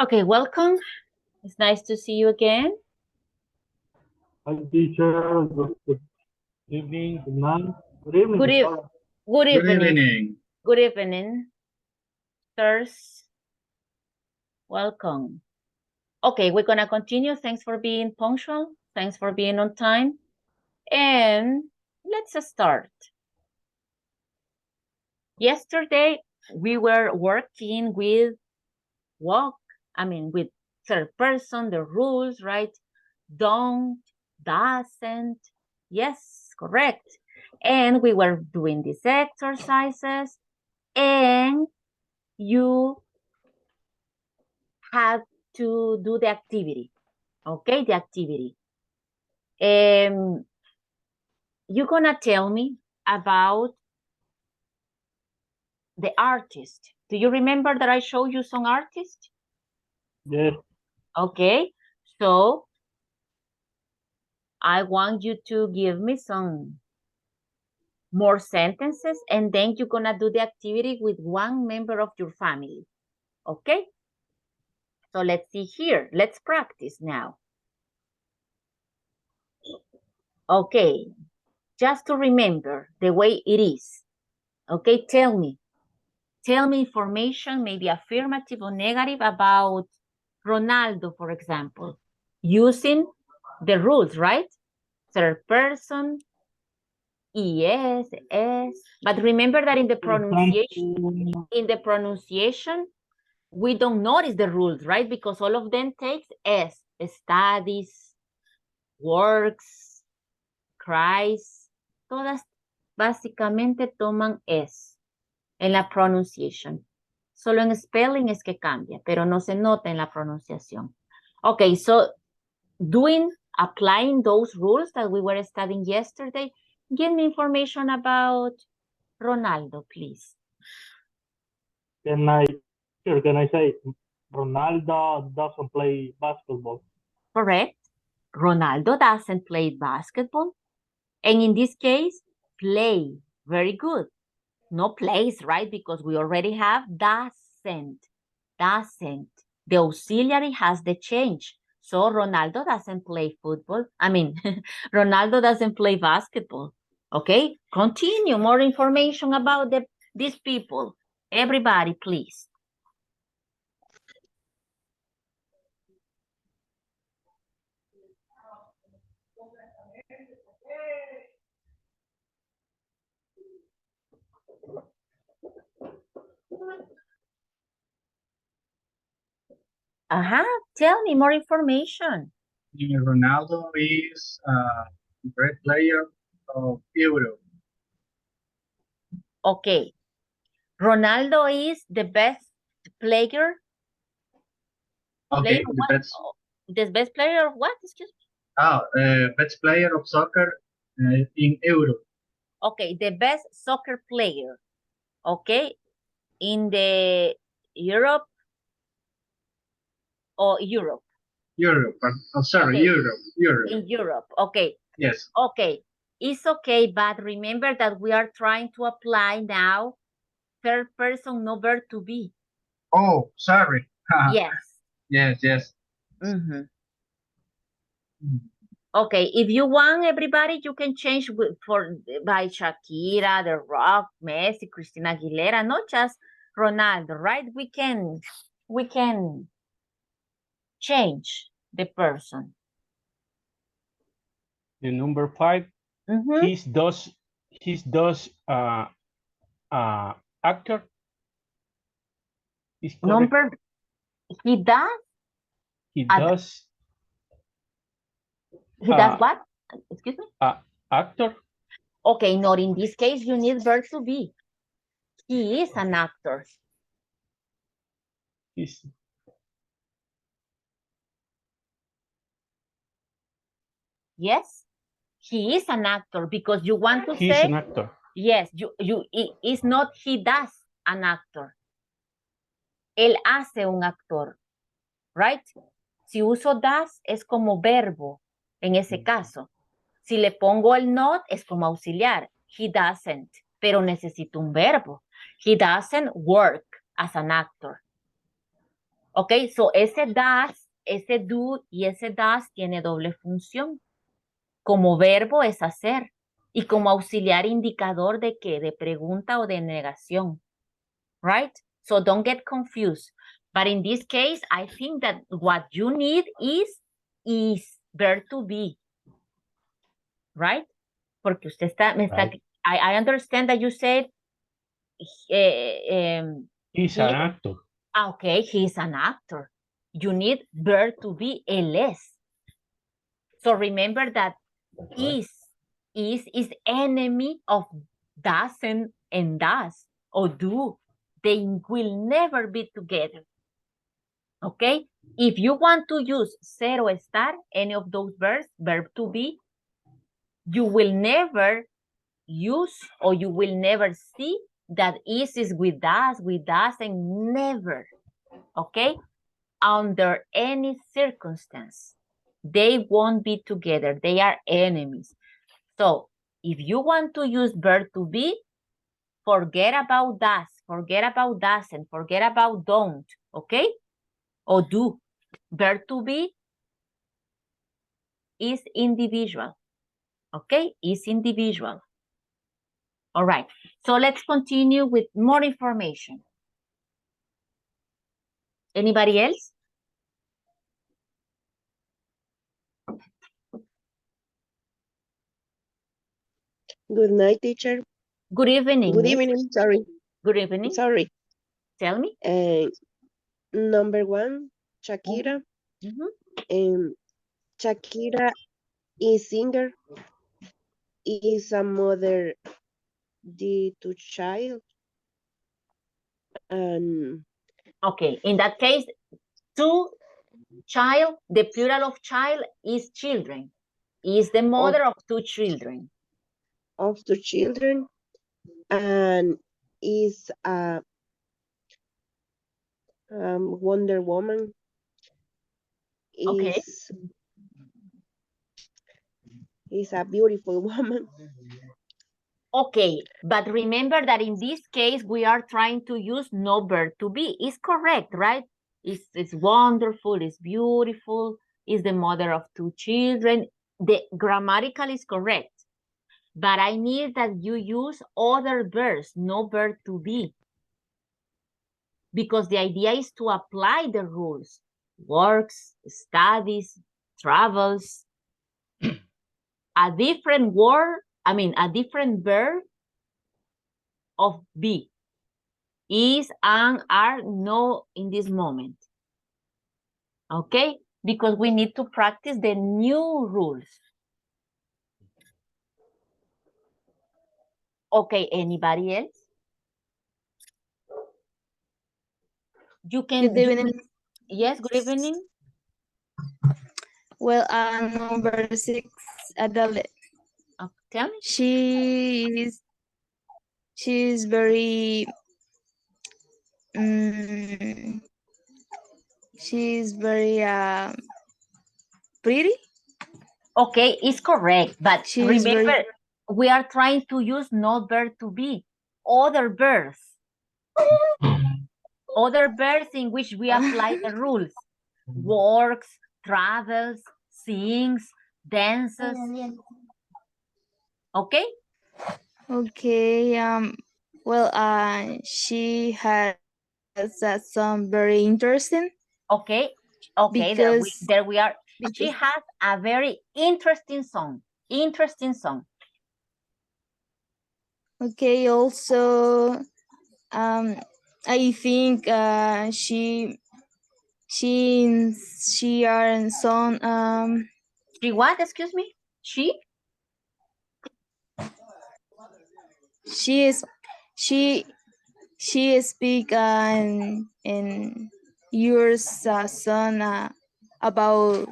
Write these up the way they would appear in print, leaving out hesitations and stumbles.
Okay, welcome. It's nice to see you again. Hi, teacher. Good evening, good night. Good evening. Good, e good Good evening. evening. Good evening. Sirs, welcome. Okay, we're gonna continue. Thanks for being punctual. Thanks for being on time. And let's start. Yesterday, we were working with with third person, the rules, right? Don't, doesn't. Yes, correct. And we were doing these exercises, and you had to do the activity. Okay, the activity. You're gonna tell me about the artist. Do you remember that I showed you some artists? Yes. Okay, so I want you to give me some more sentences, and then you're gonna do the activity with one member of your family. Okay? So let's see here. Let's practice now. Okay, just to remember the way it is. Okay, tell me information, maybe affirmative or negative, about Ronaldo, for example, using the rules, right? Third person, es, es. But remember that in the pronunciation, we don't notice the rules, right? Because all of them takes es, studies, works, cries, todas básicamente toman es en la pronunciation. Solo en spelling es que cambia, pero no se nota en la pronunciación. Okay, so applying those rules that we were studying yesterday, give me information about Ronaldo, please. Can I say Ronaldo doesn't play basketball? Correct. Ronaldo doesn't play basketball. And in this case, play. Very good. No plays, right? Because we already have doesn't. Doesn't. The auxiliary has the change. So Ronaldo doesn't play football. Ronaldo doesn't play basketball. Okay, continue. More information about these people. Everybody, please. Tell me more information. Ronaldo is a great player of Euro. Okay. Ronaldo is the best player. Okay, the best player of what? Excuse me. Best player of soccer in Euro. Okay, the best soccer player. Okay, in the Europe or Europe? Europe. I'm sorry, okay. Europe. In Europe. Okay. Yes. Okay. It's okay, but remember that we are trying to apply now third person, no verb to be. Oh, sorry. Yes. Yes. Okay, if you want, everybody, you can change by Shakira, The Rock, Messi, Christina Aguilera, not just Ronaldo, right? We can change the person. The number 5, he's those actor. Is number, he does? He does. He does what? Excuse me? Actor. Okay, not in this case, you need verb to be. He is an actor. Yes, he is an actor because you want to say. He's an actor. Yes, it's not he does an actor. Él hace un actor, right? Si uso does es como verbo en ese caso. Si le pongo el not es como auxiliar. He doesn't, pero necesito un verbo. He doesn't work as an actor. Ok, so ese does, ese do y ese does tiene doble función. Como verbo es hacer y como auxiliar indicador de qué, de pregunta o de negación. Right? So don't get confused. But in this case, I think that what you need is verb to be. Right? Porque usted está, Right. I understand that you said He's an actor. okay, he's an actor. You need verb to be ls. So remember that Right. is enemy of doesn't and does or do. They will never be together. Okay? If you want to use ser or estar, any of those verbs, verb to be, you will never use or you will never see that is with us, and never. Okay? Under any circumstance, they won't be together. They are enemies. So if you want to use verb to be, forget about does, forget about doesn't, forget about don't, okay? Or do. Verb to be is individual, okay? Is individual. All right, so let's continue with more information. Anybody else? Good night, teacher. Good evening. Good Miss. evening. Sorry. Good evening. Sorry. Tell me. Number one, Shakira. Shakira is singer. Is a mother to child. And Okay, in that case, to child, the plural of child is children. Is the mother of two children. Of two children. And is a Wonder Woman. Okay. Is a beautiful woman. Okay, but remember that in this case, we are trying to use no verb to be. It's correct, right? It's wonderful, it's beautiful, is the mother of two children. The grammatical is correct, but I need that you use other verbs, no verb to be. Because the idea is to apply the rules. Works, studies, travels. A different word, a different verb of be. Is, and, are, no in this moment. Okay? Because we need to practice the new rules. Okay, anybody else? You can. Good evening. Yes, good evening. Well, number 6, Adele. Tell me. She's very she's very pretty. Okay, it's correct, but She's remember, we are trying to use no verb to be. Other verbs. Other verbs in which we apply the rules. Works, travels, sings, dances. Okay? Okay. Well, she has some very interesting. Okay. Okay. Because there we are. She has a very interesting song. Interesting song. Okay. Also, I think she are some She what? Excuse me. She speak in your son about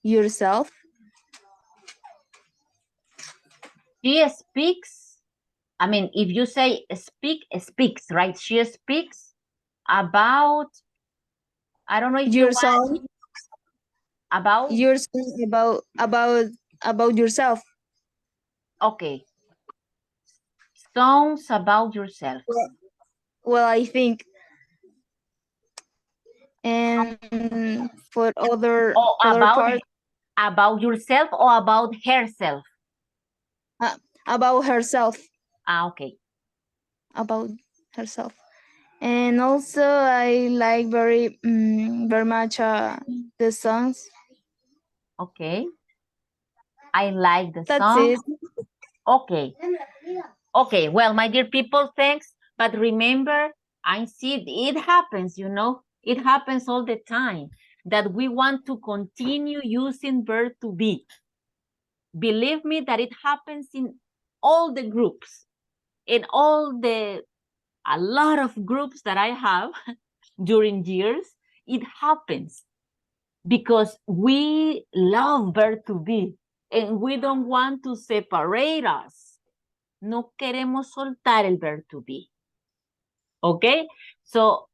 yourself. She speaks. If you say speak, speaks, right? She speaks about. I don't know if your you son want about your son about yourself. Okay. Songs about yourself. Well, I think And for other Or other part, about yourself or about herself? about herself. Okay. About herself. And also I like very much the songs. Okay. I like the That's song. it. Okay. Okay. Well, my dear people, thanks. But remember, I see it happens, you know, it happens all the time that we want to continue using verb to be. Believe me that it happens in all the groups, in a lot of groups that I have during years, it happens because we love verb to be and we don't want to separate us. No queremos soltar el verb to be. Okay? So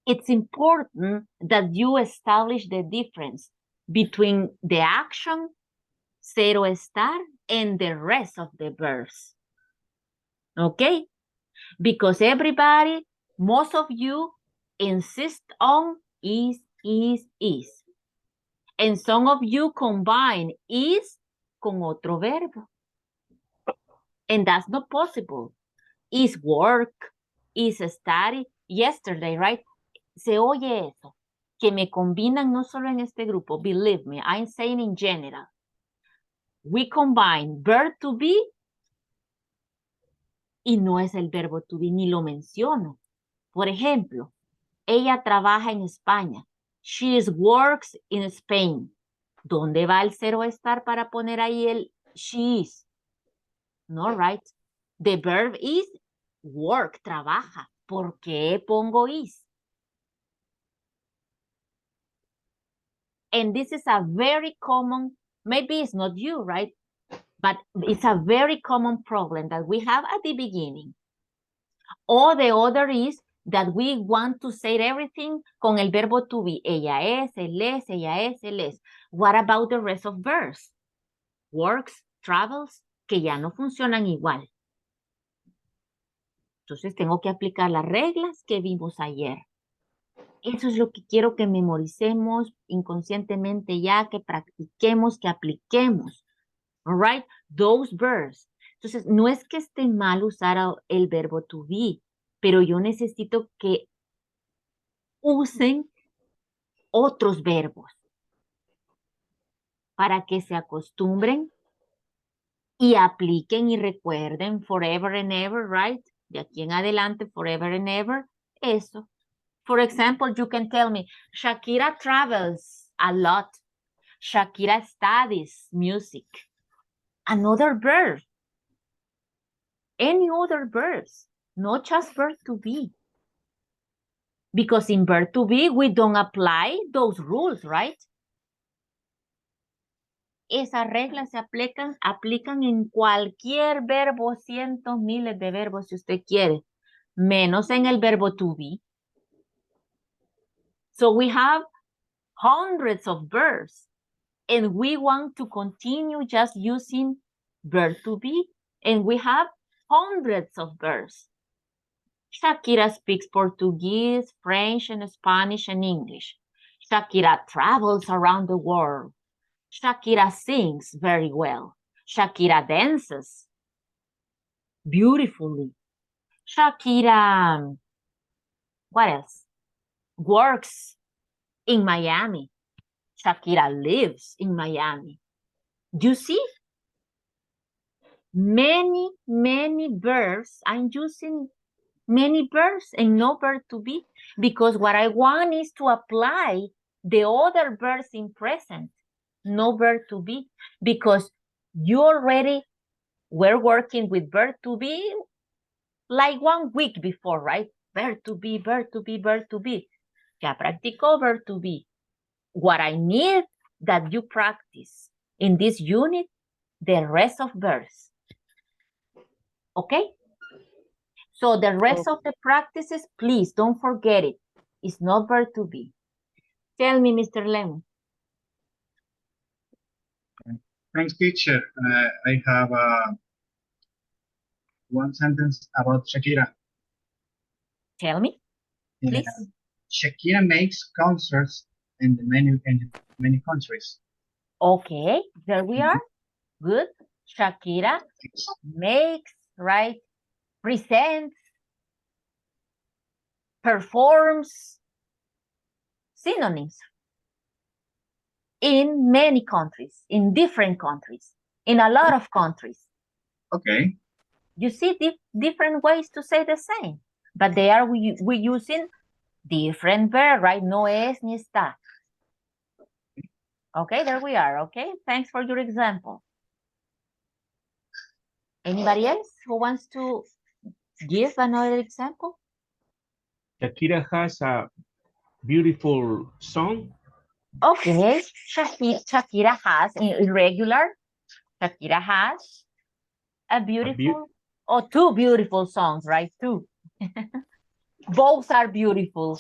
it's important that you establish the difference between the action, ser o estar, and the rest of the verbs. Okay? Because everybody, most of you insist on is. And some of you combine is con otro verbo. And that's not possible. Is work, is study. Yesterday, right? Se oye eso. Que me combinan no solo en este grupo. Believe me, I'm saying in general. We combine verb to be y no es el verbo to be, ni lo menciono. Por ejemplo, ella trabaja en España. She works in Spain. ¿Dónde va el ser o estar para poner ahí el she is? No, right? The verb is work, trabaja. ¿Por qué pongo is? And this is a very common, maybe it's not you, right? But it's a very common problem that we have at the beginning. Or the other is that we want to say everything con el verbo to be. Ella es, él es, ella es, él es. What about the rest of verbs? Works, travels, que ya no funcionan igual. Entonces tengo que aplicar las reglas que vimos ayer. Eso es lo que quiero que memoricemos inconscientemente ya, que practiquemos, que apliquemos. All right? Those verbs. Entonces, no es que esté mal usar el verbo to be, pero yo necesito que usen otros verbos para que se acostumbren y apliquen y recuerden forever and ever, right? De aquí en adelante, forever and ever, eso. For example, you can tell me, Shakira travels a lot. Shakira studies music. Another verb. Any other verbs, not just verb to be. Because in verb to be, we don't apply those rules, right? Esas reglas se aplican en cualquier verbo, cientos, miles de verbos si usted quiere, menos en el verbo to be. So we have hundreds of verbs and we want to continue just using verb to be, and we have hundreds of verbs. Shakira speaks Portuguese, French, and Spanish, and English. Shakira travels around the world. Shakira sings very well. Shakira dances beautifully. Shakira, what else? Works in Miami. Shakira lives in Miami. You see? Many, many verbs. I'm using many verbs and no verb to be, because what I want is to apply the other verbs in present, no verb to be, because you already were working with verb to be like 1 week before, right? Verb to be, verb to be, verb to be. Ya practicó verb to be. What I need that you practice in this unit, the rest of verbs. Okay? So the rest of the practices, please don't forget it. It's not verb to be. Tell me, Mr. Lemon. Thanks, teacher. I have one sentence about Shakira. Tell me, please. Shakira makes concerts in many countries. Okay, there we are. Good. Shakira makes, right? Presents, performs, synonyms in many countries, in different countries, in a lot of countries. Okay. You see different ways to say the same, but they are we using different verb, right? No es ni está. Okay, there we are. Okay, thanks for your example. Anybody else who wants to give another example? Shakira has a beautiful song. Okay, Shakira has, in irregular, Shakira has a beautiful, or two beautiful songs, right? Two. Both are beautiful.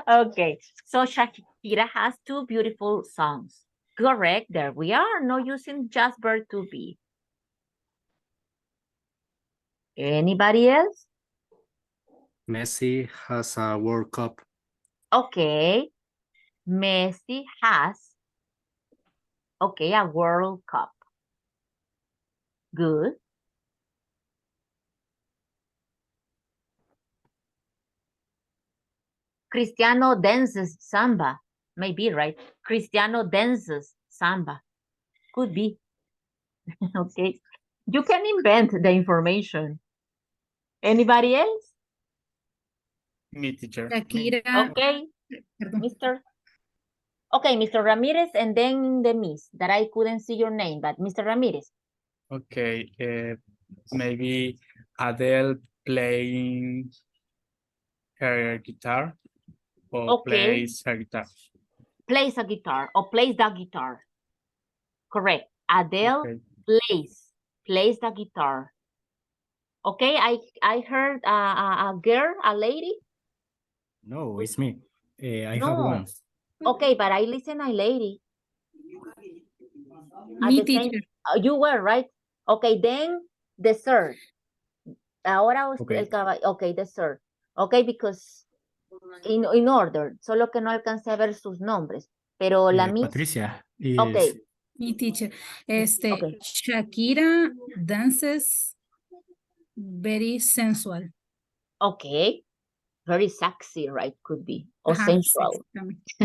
Okay, so Shakira has two beautiful songs. Correct, there we are, no using just verb to be. Anybody else? Messi has a World Cup. Okay, Messi has, okay, a World Cup. Good. Cristiano dances samba. Maybe, right? Cristiano dances samba. Could be. Okay. You can invent the information. Anybody else? Me, teacher. Shakira. Okay, Perdón. Mr. Okay, Mr. Ramirez, and then the miss, that I couldn't see your name, but Mr. Ramirez. Okay, maybe Adele playing her guitar or Okay. plays her guitar. Plays a guitar or plays the guitar. Correct. Adele Okay. plays the guitar. Okay, I heard a girl, a lady. No, it's me. I No. have one. Okay, but I listen a lady. At Me, the same, teacher. you were right. Okay, then the third. Ahora Okay. el caballo. Okay, the third. Okay, because in order, solo que no alcancé a ver sus nombres. Pero la miss. Patricia is Okay, Me, teacher. okay. Shakira dances very sensual. Okay. Very sexy, right? Could be. Or Ajá, sensual.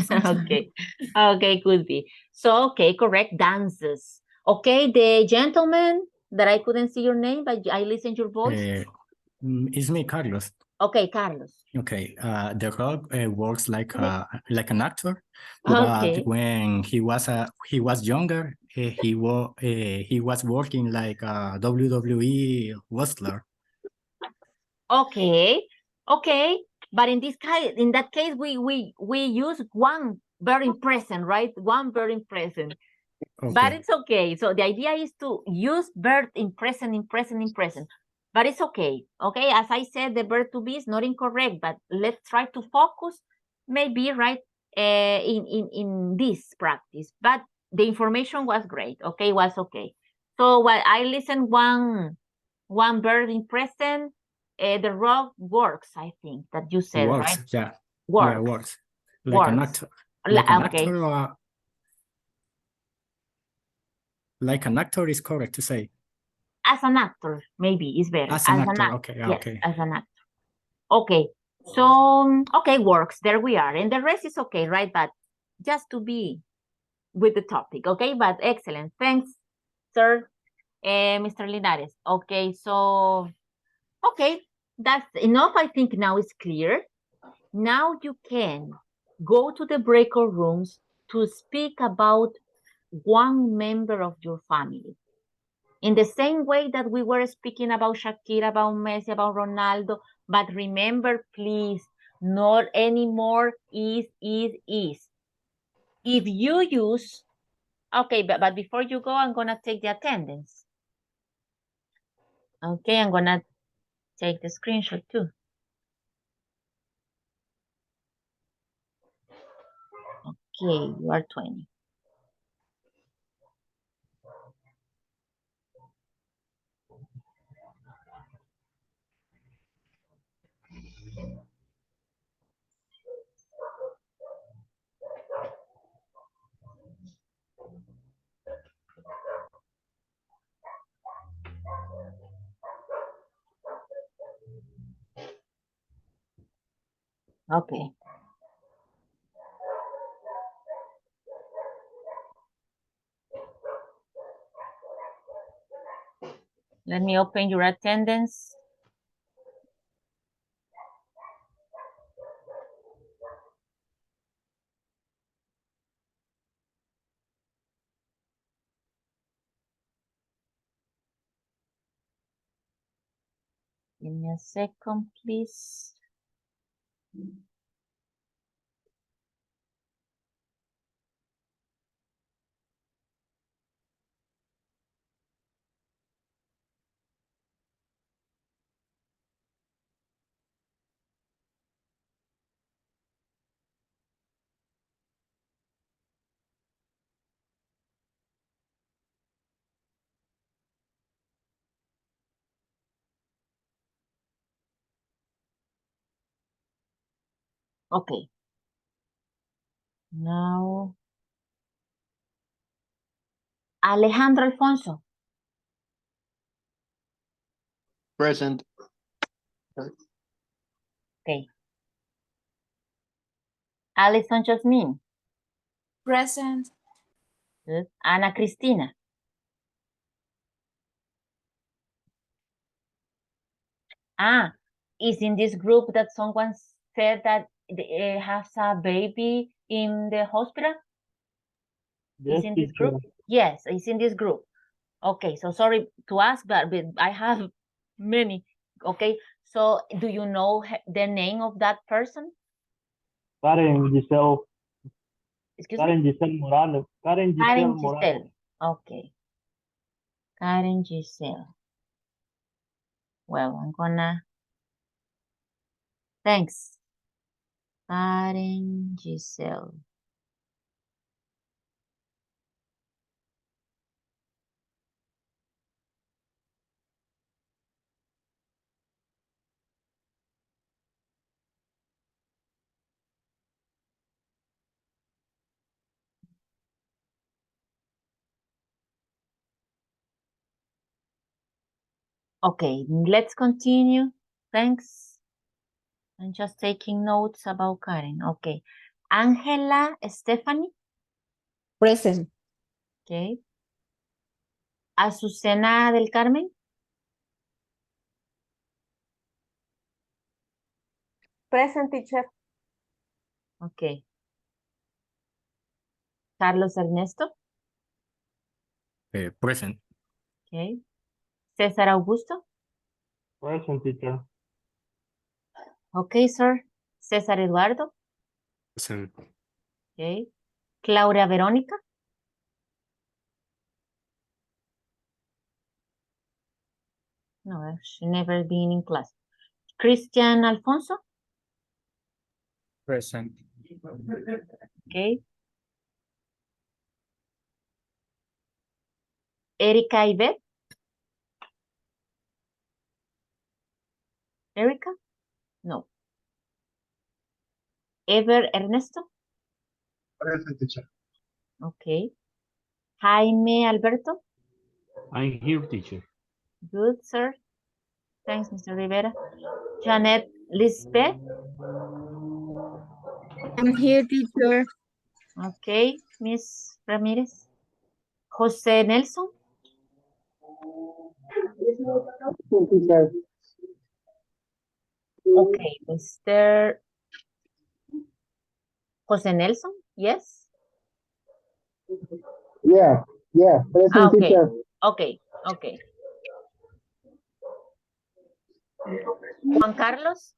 sensual. Okay. Okay, could be. So, okay, correct. Dances. Okay, the gentleman that I couldn't see your name, but I listened your voice. it's me, Carlos. Okay, Carlos. Okay, The Rock works like an actor, Okay. but when he was younger, he was working like a WWE wrestler. Okay. Okay. But in that case, we use one verb in present, right? One verb in present. Okay. But it's okay. So the idea is to use verb in present, in present, in present. But it's okay. Okay. As I said, the verb to be is not incorrect, but let's try to focus maybe, right, in this practice. But the information was great. Okay, was okay. So while I listened one verb in present, the Rock works, I think that you said, Works, right? yeah. Works. Yeah, works. Like an Works. actor. Like an Okay. actor. Like an actor is correct to say. As an actor, maybe is better. As an actor, okay, yes, okay. as an actor. Okay, so, okay, works. There we are. And the rest is okay, right? But just to be with the topic, okay? But excellent. Thanks, sir, Mr. Linares. Okay, so, okay, that's enough. I think now it's clear. Now you can go to the breakout rooms to speak about one member of your family. In the same way that we were speaking about Shakira, about Messi, about Ronaldo, but remember, please, not anymore is. If you use, okay, but before you go, I'm gonna take the attendance. Okay, I'm gonna take the screenshot too. Okay, you are 20. Okay. Let me open your attendance. Give me a second, please. Okay. Now, Alejandro Alfonso. Present. Okay. Alison Jasmine. Present. Good. Ana Cristina. Is in this group that someone said that has a baby in the hospital? Yes, Is in this teacher. group? Yes, it's in this group. Okay, so sorry to ask, but I have many. Okay, so do you know the name of that person? Karen Giselle. Excuse me? Karen Giselle Morales. Karen Giselle Karen Morales. Giselle. Okay. Karen Giselle. Well, I'm gonna. Thanks. Karen Giselle. Okay, let's continue. Thanks. I'm just taking notes about Karen. Okay. Angela Stephanie. Present. Okay. Azucena del Carmen. Present, teacher. Okay. Carlos Ernesto. Present. Okay. César Augusto. Present, teacher. Okay, sir. César Eduardo. Present. Okay. Claudia Verónica. No, she never been in class. Cristian Alfonso. Present. Okay. Erika Ivette. Erika? No. Ever Ernesto. Present, teacher. Okay. Jaime Alberto. I'm here, teacher. Good, sir. Thanks, Mr. Rivera. Janet Lisbeth. I'm here, teacher. Okay, Miss Ramirez. Jose Nelson. Okay, Mr. Jose Nelson, yes? Yeah, present, Okay, teacher. okay, okay. Juan Carlos.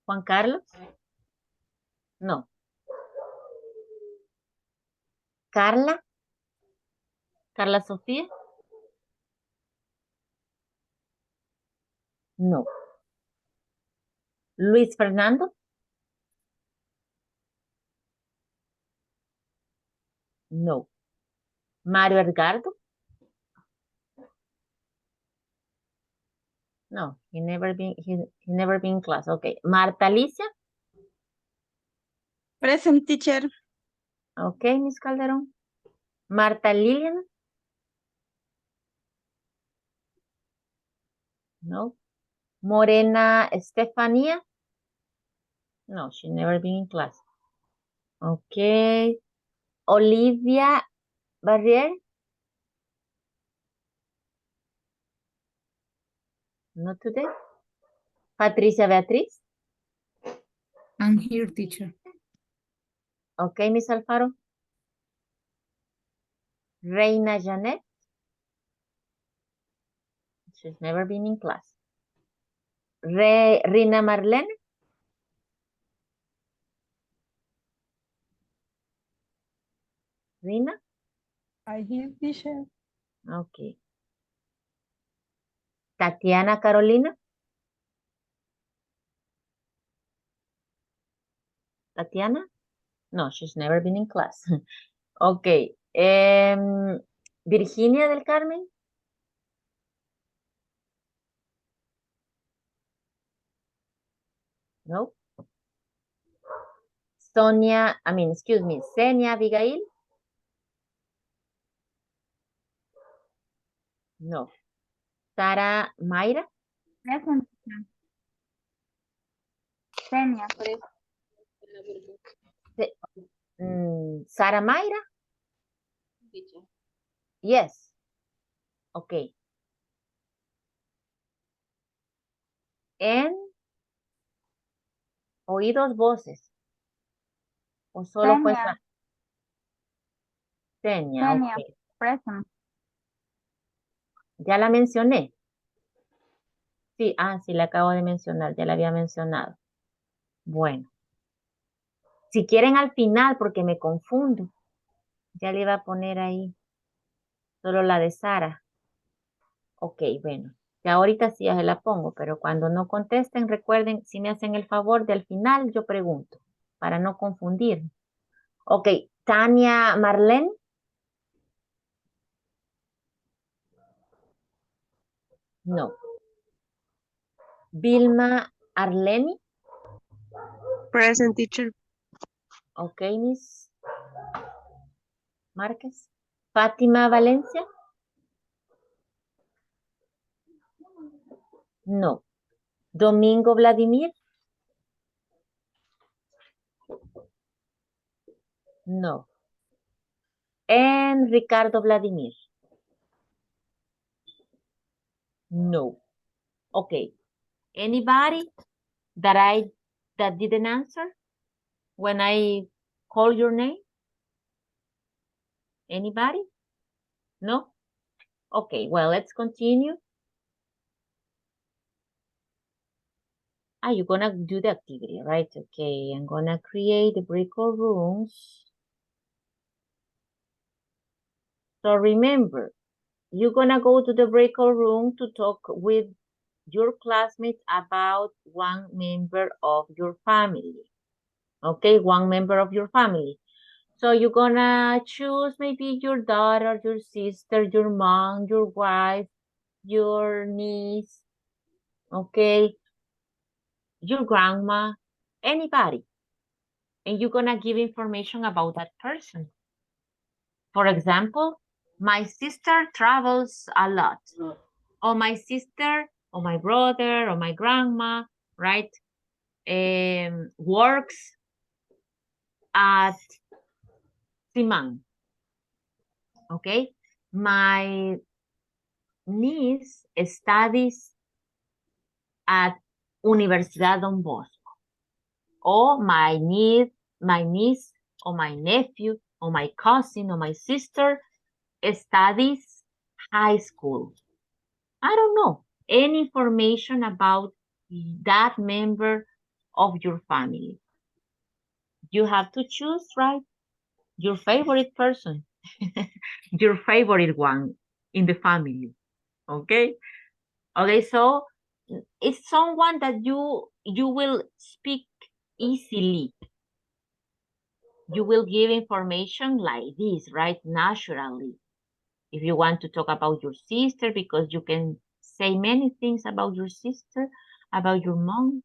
Juan Carlos. No. Carla. Carla Sofía. No. Luis Fernando. No. Mario Edgardo. No, he never been in class. Okay. Marta Alicia. Present, teacher. Okay, Miss Calderón. Marta Lilian. No. Morena Estefania? No, she's never been in class. Okay. Olivia Barrier? Not today. Patricia Beatriz? I'm here, teacher. Okay, Miss Alfaro. Reina Janet? She's never been in class. Rina Marlene? Rina? I hear teacher. Okay. Tatiana Carolina? Tatiana? No, she's never been in class. Okay. Virginia del Carmen? No. Excuse me, Senia Abigail? No. Sara Mayra? Present. Senia, por eso. Sara Mayra? Yes. Okay. Oí dos voces. ¿O solo fue Senia? Ok. Present. Ya la mencioné. Sí, sí, la acabo de mencionar, ya la había mencionado. Bueno. Si quieren al final, porque me confundo, ya le iba a poner ahí solo la de Sara. Ok, bueno. Ya ahorita sí ya se la pongo, pero cuando no contesten, recuerden, si me hacen el favor de al final, yo pregunto, para no confundir. Ok, Tania Marlene. No. Vilma Arleni. Present, teacher. Ok, Miss Márquez. Fátima Valencia. No. Domingo Vladimir. No. And Ricardo Vladimir. No. Okay. Anybody that didn't answer when I call your name? Anybody? No? Okay, well, let's continue. You're gonna do the activity, right? Okay, I'm gonna create the breakout rooms. So remember, you're gonna go to the breakout room to talk with your classmates about one member of your family. Okay, one member of your family. So you're gonna choose maybe your daughter, your sister, your mom, your wife, your niece, okay, your grandma, anybody. And you're gonna give information about that person. For example, my sister travels a lot. Or my sister, or my brother, or my grandma, right? Works at Simán. Okay? My niece studies at Universidad Don Bosco. Or my niece, or my nephew, or my cousin, or my sister studies high school. I don't know. Any information about that member of your family. You have to choose, right? Your favorite person. Your favorite one in the family. Okay? Okay, so it's someone that you will speak easily. You will give information like this, right? Naturally. If you want to talk about your sister, because you can say many things about your sister, about your mom.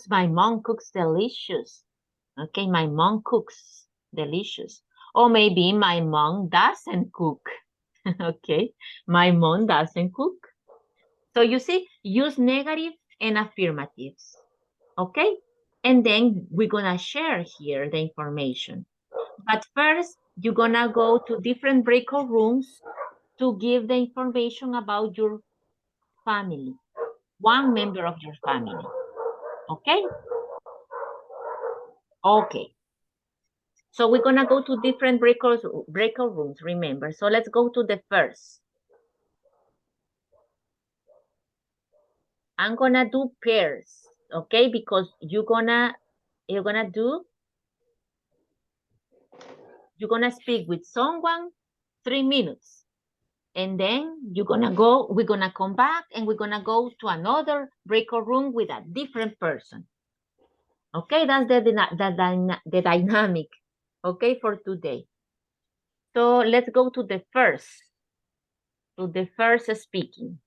My mom cooks delicious. Okay, my mom cooks delicious. Or maybe my mom doesn't cook. Okay, my mom doesn't cook. So you see, use negative and affirmatives. Okay? And then we're gonna share here the information. But first, you're gonna go to different breakout rooms to give the information about your family, one member of your family. Okay? Okay. So we're gonna go to different breakout rooms, remember. So let's go to the first. I'm gonna do pairs, okay? Because you're gonna speak with someone 3 minutes. And then we're gonna come back and we're gonna go to another breakout room with a different person. Okay, that's the dynamic, okay, for today. So let's go to the first speaking.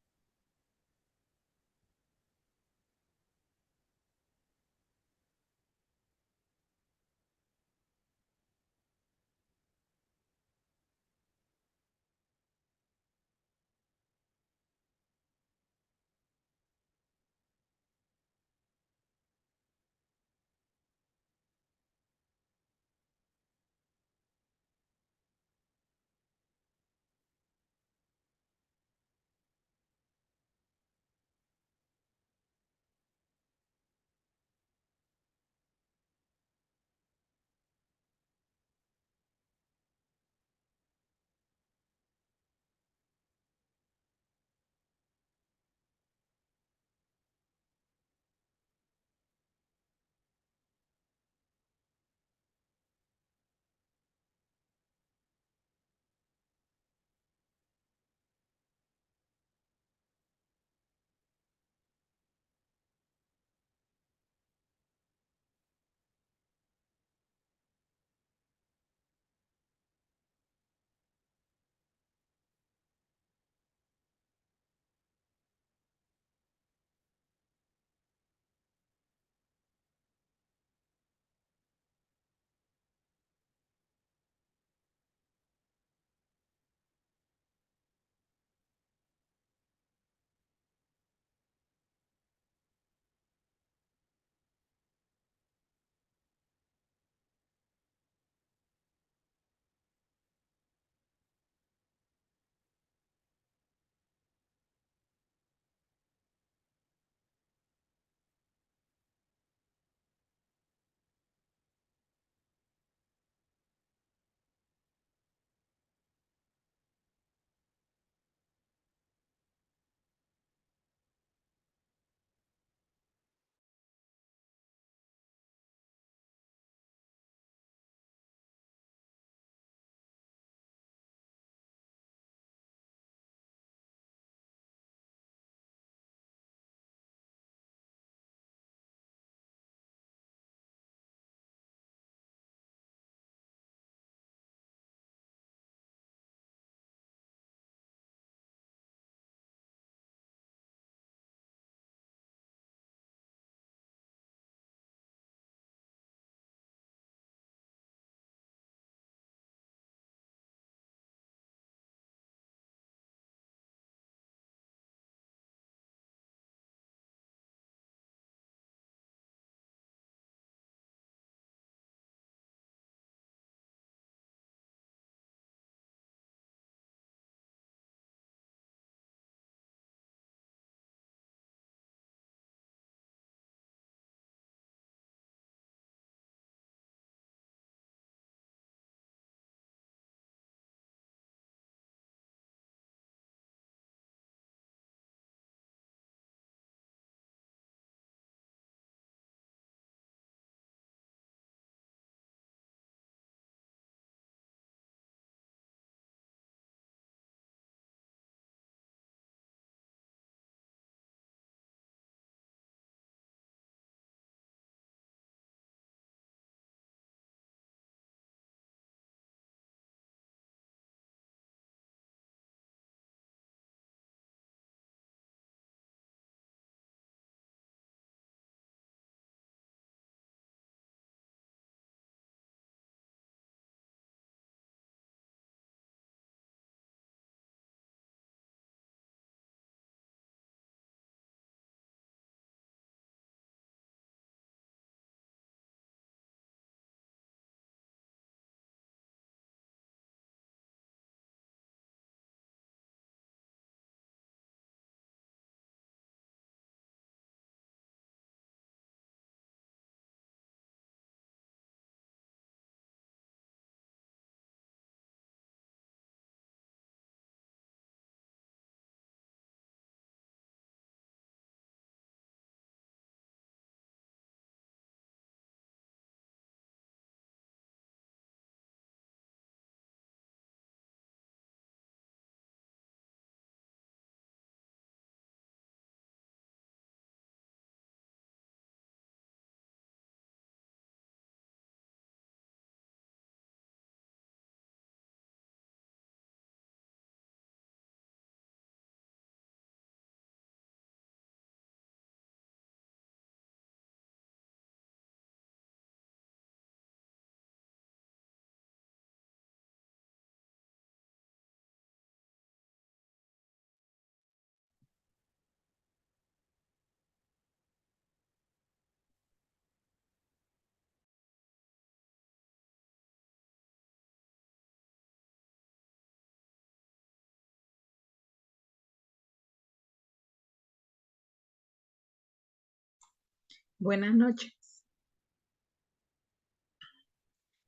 Buenas noches.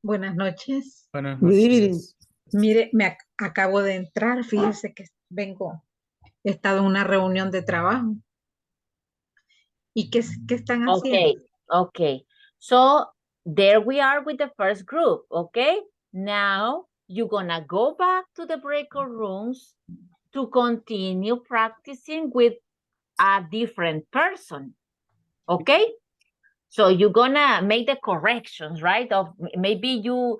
Buenas noches. Buenas Good evening. noches. Mire, acabo de entrar, fíjese que he estado en una reunión de trabajo. ¿Y qué están haciendo? Okay. So there we are with the first group, okay? Now you're gonna go back to the breakout rooms to continue practicing with a different person, okay? So you're gonna make the corrections, right? Of maybe you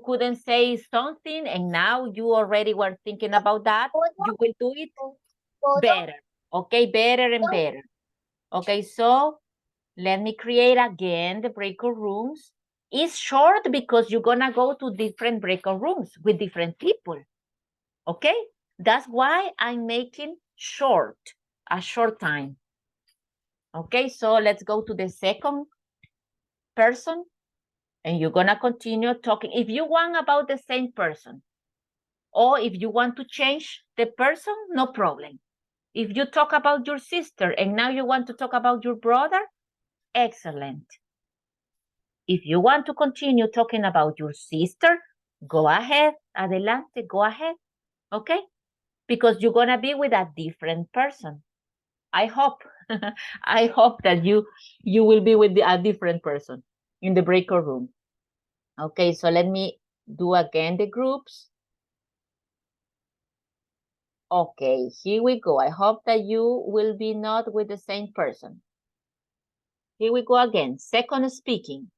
couldn't say something and now you already were thinking about that. You will do it better, okay? Better and better. Okay, so let me create again the breakout rooms. It's short because you're gonna go to different breakout rooms with different people, okay? That's why I'm making short, a short time. Okay, so let's go to the second person and you're gonna continue talking. If you want about the same person or if you want to change the person, no problem. If you talk about your sister and now you want to talk about your brother, excellent. If you want to continue talking about your sister, go ahead, adelante, go ahead, okay? Because you're gonna be with a different person. I hope, I hope that you will be with a different person in the breakout room. Okay, so let me do again the groups. Okay, here we go. I hope that you will be not with the same person. Here we go again. Second speaking.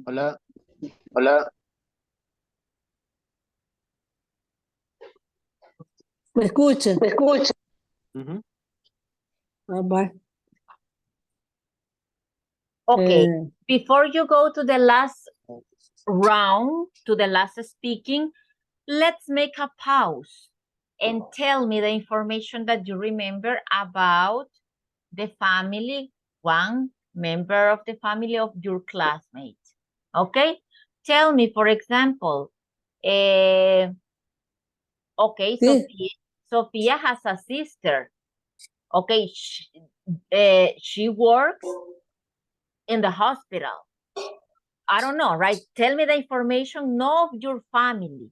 Hola. Hola. ¿Me escuchan? ¿Me escuchan? Mhm. Okay, before you go to the last round, to the last speaking, let's make a pause and tell me the information that you remember about the family, one member of the family of your classmate. Okay? Tell me, for example, okay, Sofia has a sister. Okay, she works in the hospital. I don't know, right? Tell me the information, not of your family.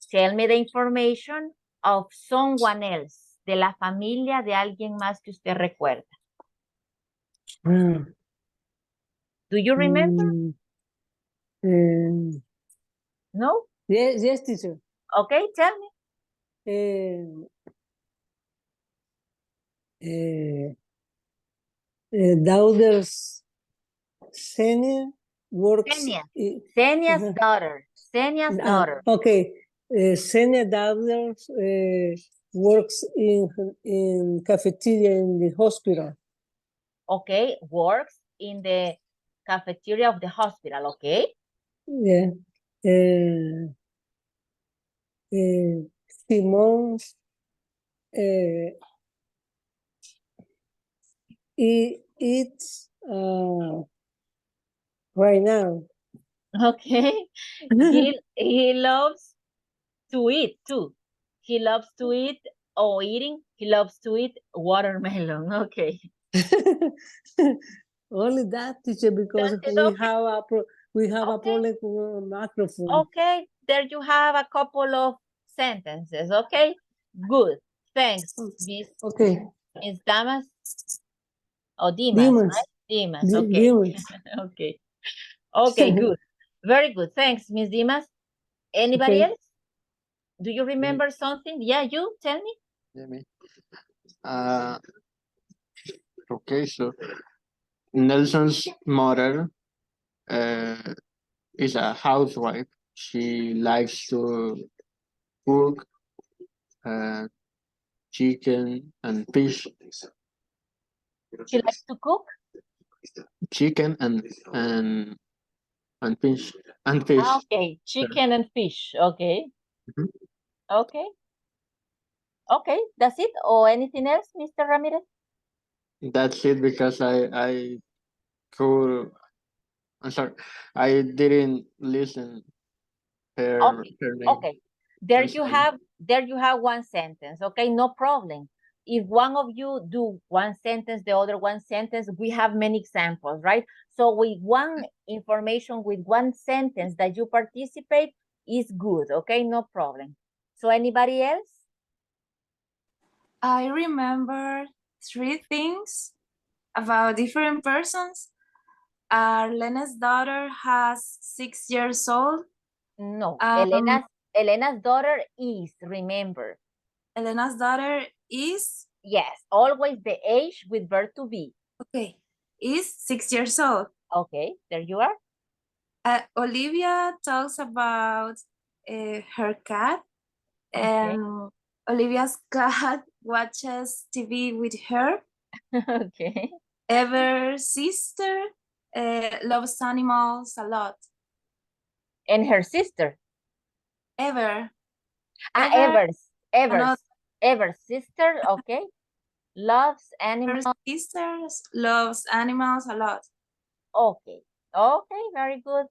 Tell me the information of someone else, de la familia de alguien más que usted recuerda. Do you remember? No? Yes, teacher. Okay, tell me. Daughter's senior works. Senia's daughter. Senia's daughter. Okay. Senior daughter works in cafeteria in the hospital. Okay, works in the cafeteria of the hospital, okay? Yeah. Simon's eats right now. Okay. He loves to eat too. He loves to eat or eating. He loves to eat watermelon. Okay. Only that, teacher, because we have a problem with microphone. Okay, there you have a couple of sentences. Okay, good. Thanks, Miss. Okay. Miss Damas. Oh, Dimas, right? Dimas. Okay. Dimas. Okay. Okay, good. Very good. Thanks, Miss Dimas. Anybody else? Do you remember something? Yeah, you tell me. Yeah, me. Okay, so Nelson's mother is a housewife. She likes to cook chicken and fish. She likes to cook? Chicken and fish and fish. Okay, chicken and fish. Okay. Mhm. Okay. Okay, that's it. Or anything else, Mr. Ramirez? That's it because I could. I'm sorry, I didn't listen her name. Okay. There you have one sentence. Okay, no problem. If one of you do one sentence, the other one sentence, we have many examples, right? So with one information, with one sentence that you participate is good, okay? No problem. So anybody else? I remember 3 things about different persons. Lena's daughter has 6 years old. No, Elena's daughter is, remember. Elena's daughter is? Yes, always the age with verb to be. Okay, is 6 years old. Okay, there you are. Olivia talks about her cat, and Olivia's cat watches TV with her. Okay. Ever's sister loves animals a lot. And her sister? Ever's sister, okay. Loves animals. Her sister loves animals a lot. Okay. Okay, very good.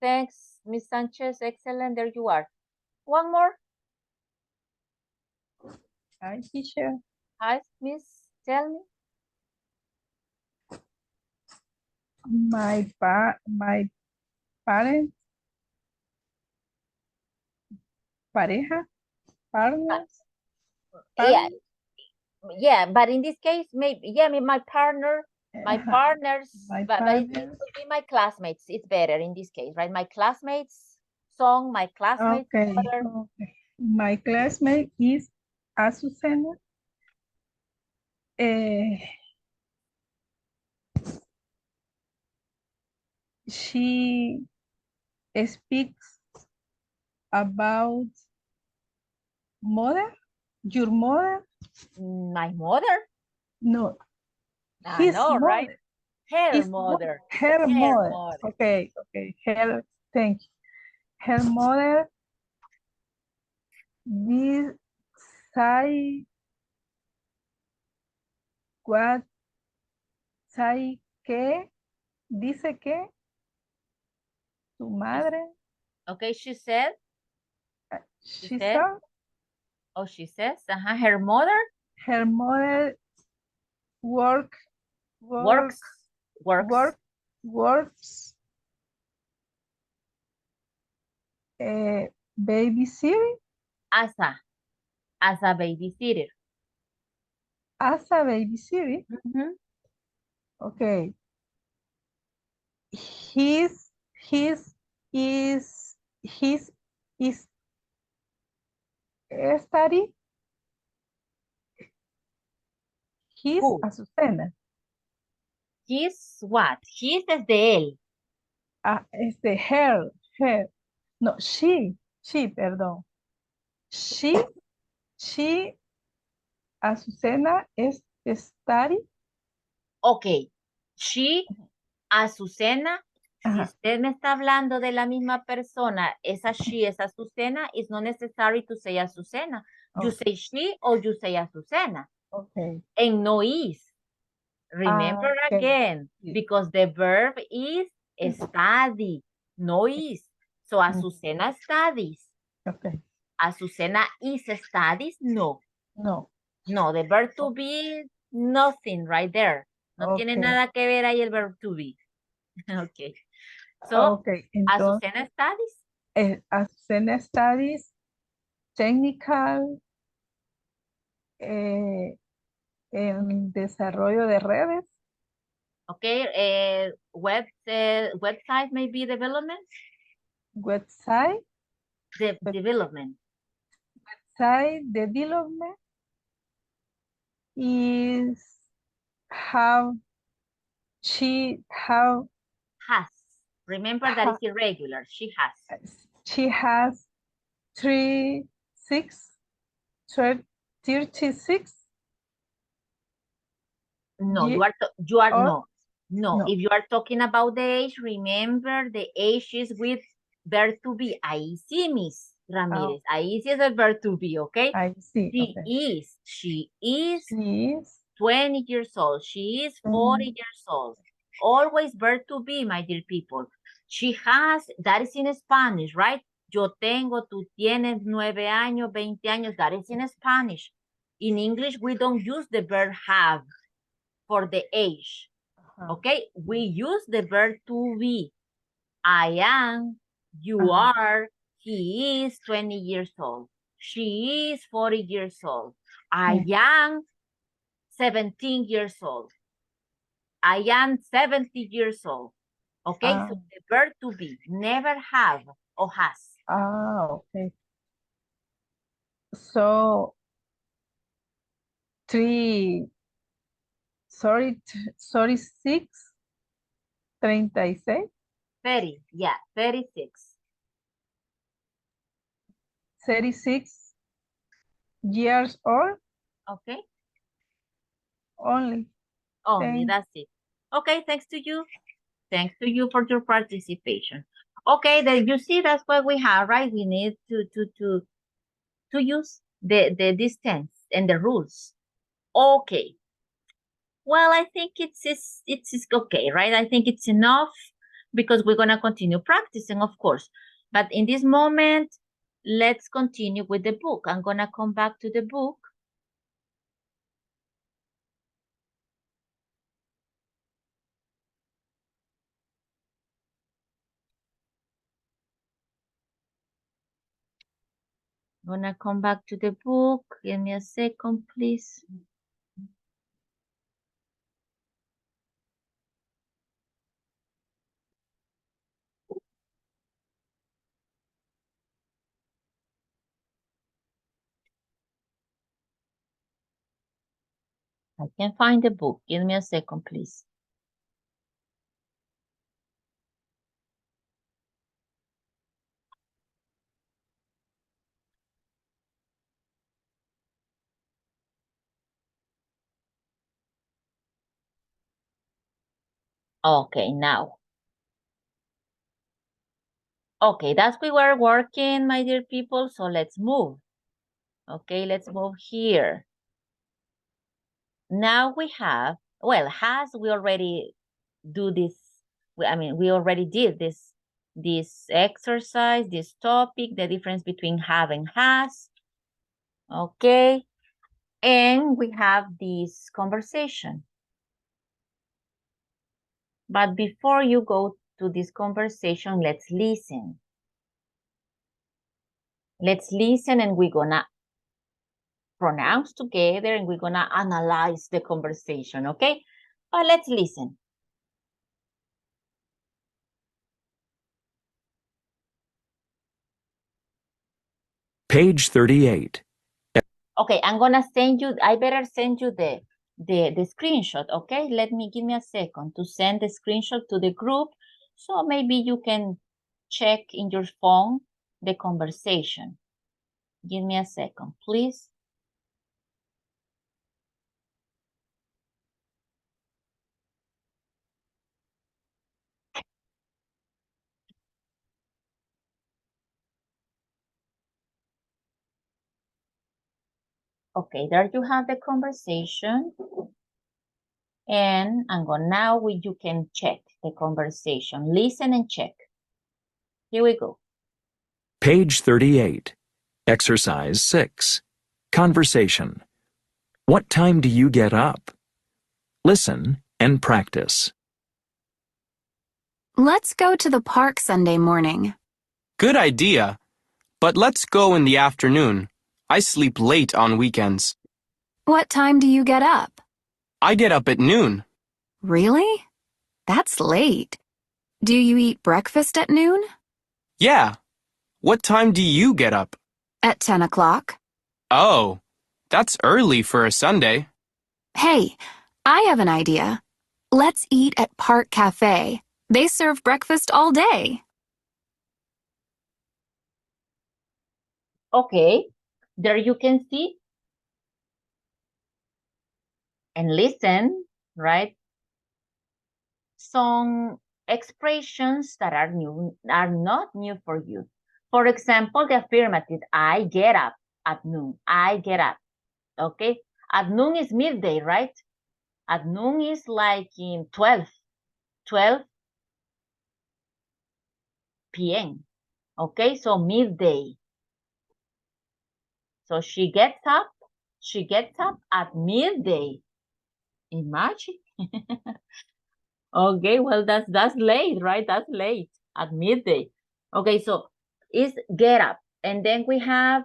Thanks, Miss Sanchez. Excellent. There you are. One more. Hi, teacher. Hi, Miss. Tell me. My parents, pareja, partners. Yeah, but in this case, maybe, yeah, my partners, but it could be my classmates. It's better in this case, right? My classmates song, my classmates. Okay. My classmate is Azucena. She speaks about mother, your mother? My mother? No, I his know, right? mother. Her His mother. her Her mother. mother. Okay, her, thank you. Her mother say what, say que, dice que tu madre, Okay, she said. she said. said, Oh, she says. Her mother her mother works works. babysitting As a babysitter. as a babysitter. Mhm. Okay. His is study. His Who? Azucena. His what? His es de él. Her. No, she, perdón. She, Azucena es study. Ok. She, Azucena. Si Ajá. usted me está hablando de la misma persona, esa she es Azucena, it's not necessary to say Azucena. You say she or you say Azucena. Okay. And no is. Remember Okay. again, because the verb is study, no is. So Azucena studies. Okay. Azucena is studies, no. No. No, the verb to be, nothing right there. No tiene Okay. nada que ver ahí el verb to be. Okay. So, Okay. Entonces, Azucena studies. Azucena studies technical en desarrollo de redes. Okay, website maybe development. Website. Development. Website development is how Has. Remember that is irregular. She has. 36. No, Ye- you are or- no. If you are talking about the age, remember the age is with verb to be. Ahí sí, Miss Ramirez. Ahí sí es el verb to be, okay? I see. She is She is 20 years old. She is 40 years old. Always verb to be, my dear people. She has, that is in Spanish, right? Yo tengo, tú tienes 9 años, 20 años, that is in Spanish. In English, we don't use the verb have for the age. Okay, we use the verb to be. I am, you are, he is 20 years old. She is 40 years old. I am 17 years old. I am 70 years old. Okay, so the verb to be, never have or has. okay. So 36, 36. 30, yeah, 36. 36 years old. Okay. Only. That's it. Okay, thanks to you. Thanks to you for your participation. Okay, then you see that's what we have, right? We need to use the distance and the rules. Okay. Well, I think it's okay, right? I think it's enough because we're gonna continue practicing, of course. But in this moment, let's continue with the book. I'm gonna come back to the book. I'm gonna come back to the book. Give me a second, please. I can find the book. Give me a second, please. Okay, now. Okay, that's we were working, my dear people, so let's move. Okay, let's move here. Now we have, well, has we already do this, we already did this exercise, this topic, the difference between have and has. Okay, and we have this conversation. But before you go to this conversation, let's listen. Let's listen and we're gonna pronounce together and we're gonna analyze the conversation, okay? But let's listen. Page 38. Okay, I'm gonna send you, I better send you the screenshot, okay? Give me a second to send the screenshot to the group, so maybe you can check in your phone the conversation. Give me a second, please. Okay, there you have the conversation. And now you can check the conversation. Listen and check. Here we go. Page 38. Exercise 6. Conversation. What time do you get up? Listen and practice. Let's go to the park Sunday morning. Good idea. But let's go in the afternoon. I sleep late on weekends. What time do you get up? I get up at noon. Really? That's late. Do you eat breakfast at noon? Yeah. What time do you get up? At 10 o'clock. Oh, that's early for a Sunday. Hey, I have an idea. Let's eat at Park Cafe. They serve breakfast all day. Okay, there you can see and listen, right? Some expressions that are not new for you. For example, the affirmative, I get up at noon. I get up. Okay, at noon is midday, right? At noon is like in 12 p.m. Okay, so midday. So she gets up at midday. Imagine. Okay, well, that's late, right? That's late at midday. Okay, so it's get up. And then we have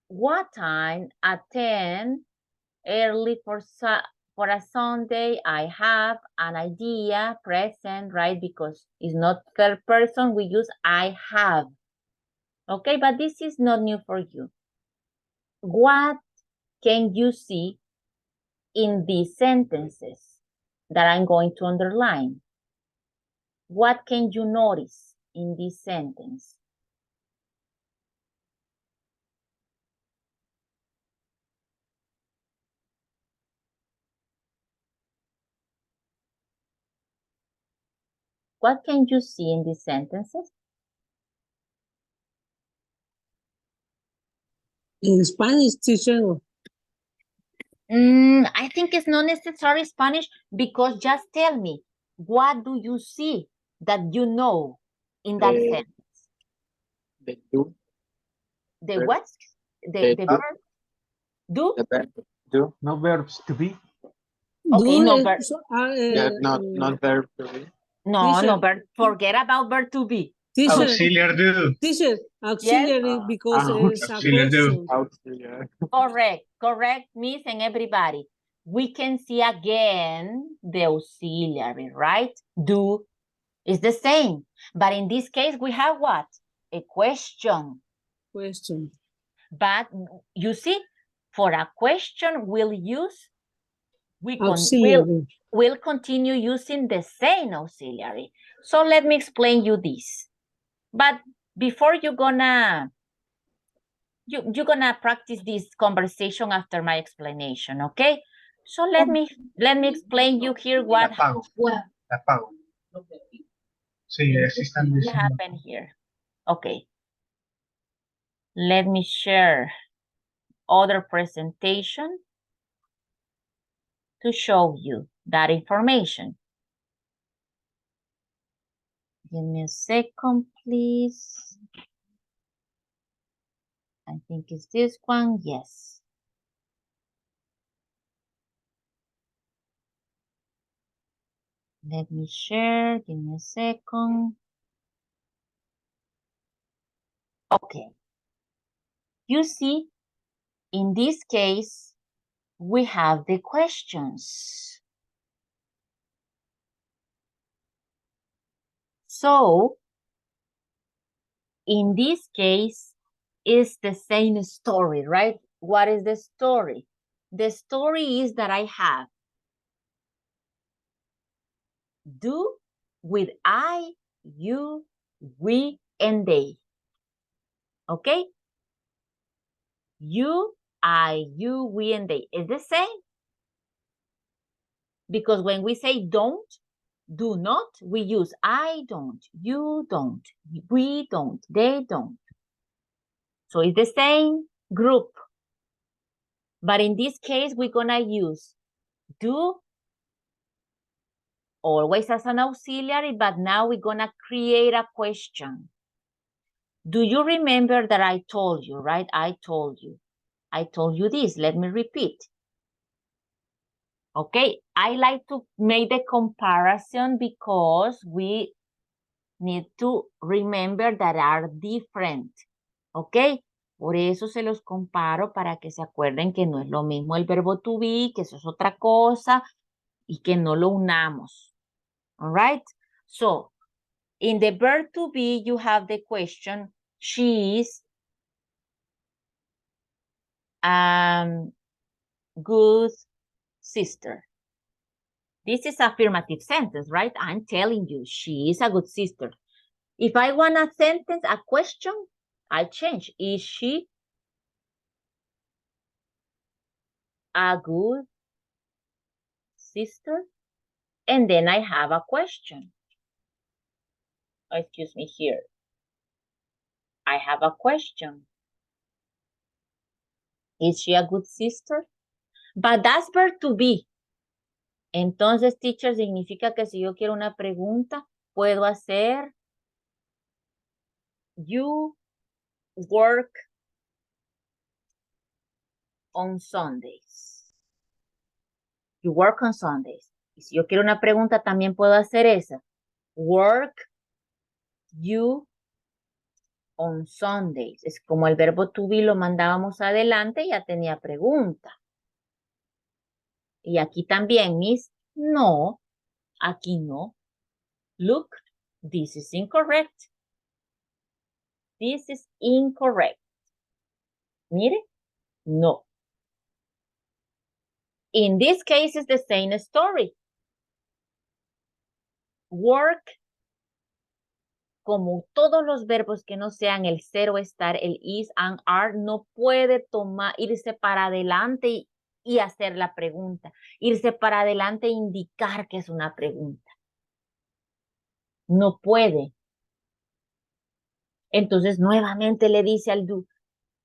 what time at 10, early for a Sunday. I have an idea, present, right? Because it's not third person, we use I have. Okay, but this is not new for you. What can you see in these sentences that I'm going to underline? What can you notice in this sentence? What can you see in these sentences? In Spanish, teacher. I think it's not necessarily Spanish, because just tell me, what do you see that you know in that sentence? The do. The verb. what? The verb? Do? The verb do. No verbs to be. Okay, no verb. Yeah, not verb to be. No verb. Forget about verb to be. Teacher, Auxiliary do. teacher, auxiliary, because it's a auxiliary do. question. Correct, Miss and everybody. We can see again the auxiliary, right? Do is the same. But in this case, we have what? A question. Question. But you see, for a question, we'll continue using the same auxiliary. So let me explain you this. But before you're gonna practice this conversation after my explanation, okay? So let me explain you here what La apago. Sí, así están What diciendo. happened here? Okay. Let me share other presentation to show you that information. Give me a second, please. I think it's this one. Yes. Let me share. Give me a second. Okay. You see, in this case, we have the questions. So, in this case, it's the same story, right? What is the story? The story is that I have do with I, you, we, and they. Okay? You, I, you, we, and they. It's the same. Because when we say don't, do not, we use I don't, you don't, we don't, they don't. So it's the same group. But in this case, we're gonna use do always as an auxiliary, but now we're gonna create a question. Do you remember that I told you, right? I told you this. Let me repeat. Okay, I like to make the comparison because we need to remember that are different. Ok, por eso se los comparo para que se acuerden que no es lo mismo el verbo to be, que eso es otra cosa y que no lo unamos. All right, so in the verb to be you have the question, she is good sister. This is affirmative sentence, right? I'm telling you, she is a good sister. If I want a sentence, a question, I change. Is she a good sister? And then I have a question. Oh, excuse me here. I have a question. Is she a good sister? But that's verb to be. Entonces, teacher, significa que si yo quiero una pregunta, puedo hacer you work on Sundays. You work on Sundays. Y si yo quiero una pregunta, también puedo hacer esa. Work you on Sundays. Es como el verbo to be lo mandábamos adelante, ya tenía pregunta. Y aquí también, Miss, no, aquí no. Look, this is incorrect. This is incorrect. Mire, no. In this case, it's the same story. Work, como todos los verbos que no sean el ser o estar, el is and are, no puede irse para adelante y hacer la pregunta. Irse para adelante e indicar que es una pregunta. No puede. Entonces, nuevamente le dice al do,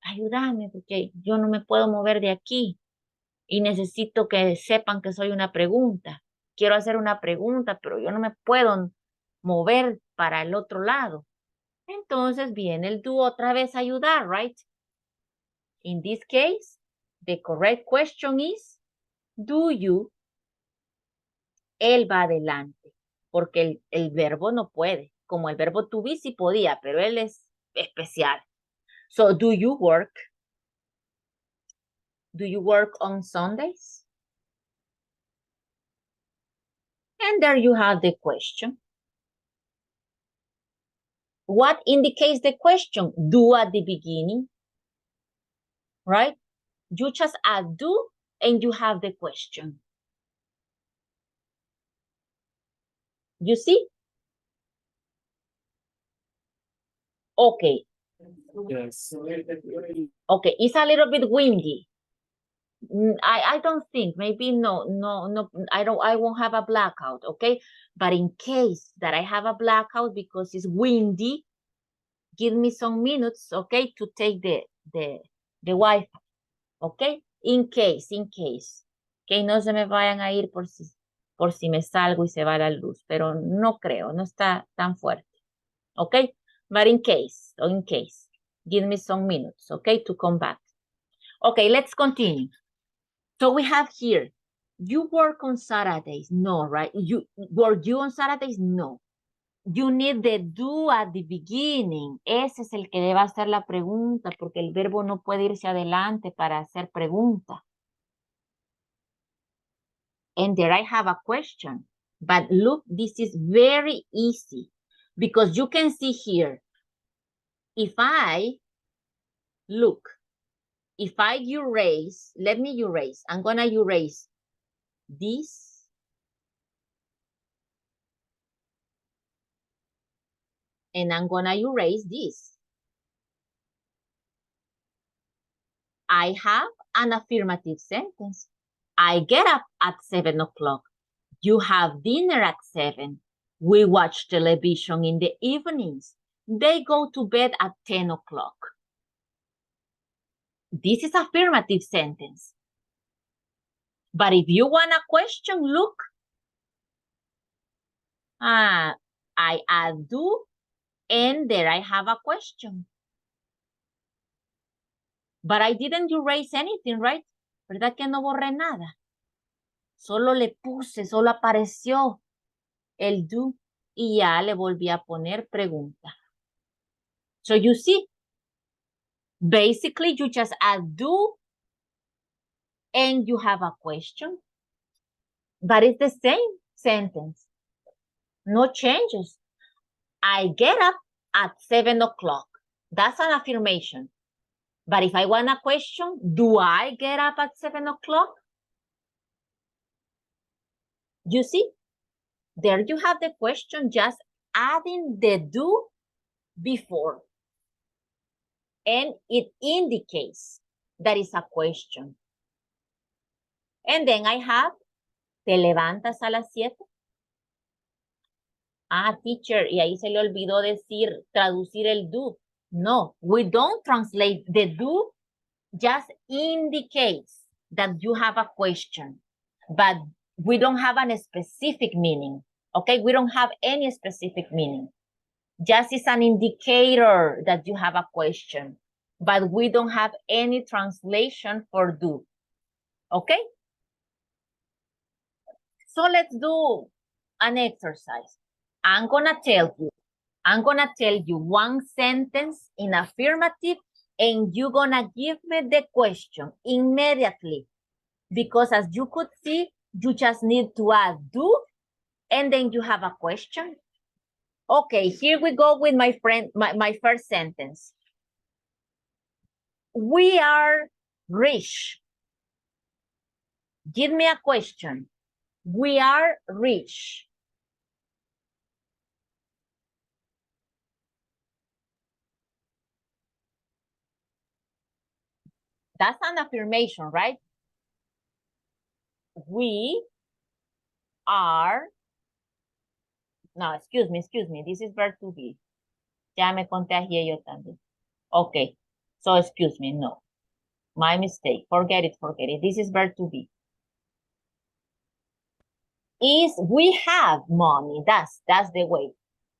ayúdame porque yo no me puedo mover de aquí y necesito que sepan que soy una pregunta. Quiero hacer una pregunta, pero yo no me puedo mover para el otro lado. Entonces viene el do otra vez a ayudar, right? In this case, the correct question is, do you? Él va adelante, porque el verbo no puede. Como el verbo to be sí podía, pero él es especial. So, do you work? Do you work on Sundays? And there you have the question. What indicates the question? Do at the beginning, right? You just add do and you have the question. You see? Okay. Yes. Okay, it's a little bit windy. I don't think, maybe no, I won't have a blackout, okay? But in case that I have a blackout because it's windy, give me some minutes, okay, to take the Wi-Fi, okay? In case. Que no se me vayan a ir por si me salgo y se va la luz, pero no creo, no está tan fuerte, okay? But in case, give me some minutes, okay, to come back. Okay, let's continue. So we have here, you work on Saturdays? No, right? Work you on Saturdays? No. You need the do at the beginning. Ese es el que debe hacer la pregunta, porque el verbo no puede irse adelante para hacer pregunta. And there I have a question. But look, this is very easy because you can see here, if I erase, let me erase. I'm gonna erase this. And I'm gonna erase this. I have an affirmative sentence. I get up at 7 o'clock. You have dinner at 7. We watch television in the evenings. They go to bed at 10 o'clock. This is affirmative sentence. But if you want a question, look. I add do, and there I have a question. But I didn't erase anything, right? ¿Verdad que no borré nada? Solo apareció el do y ya le volví a poner pregunta. So you see, basically you just add do and you have a question, but it's the same sentence. No changes. I get up at 7 o'clock. That's an affirmation. But if I want a question, do I get up at 7 o'clock? You see, there you have the question, just adding the do before. And it indicates that it's a question. And then I have, ¿te levantas a las 7? Ah, teacher, y ahí se le olvidó traducir el do. No, we don't translate. The do just indicates that you have a question, but we don't have a specific meaning, okay? We don't have any specific meaning. Just is an indicator that you have a question, but we don't have any translation for do, okay? So let's do an exercise. I'm gonna tell you one sentence in affirmative and you're gonna give me the question immediately. Because as you could see, you just need to add do and then you have a question. Okay, here we go with my first sentence. We are rich. Give me a question. We are rich. That's an affirmation, right? We are, no, excuse me, this is verb to be. Ya me contagié yo también. Okay, so excuse me, no. My mistake, forget it. This is verb to be. Is we have money, that's the way.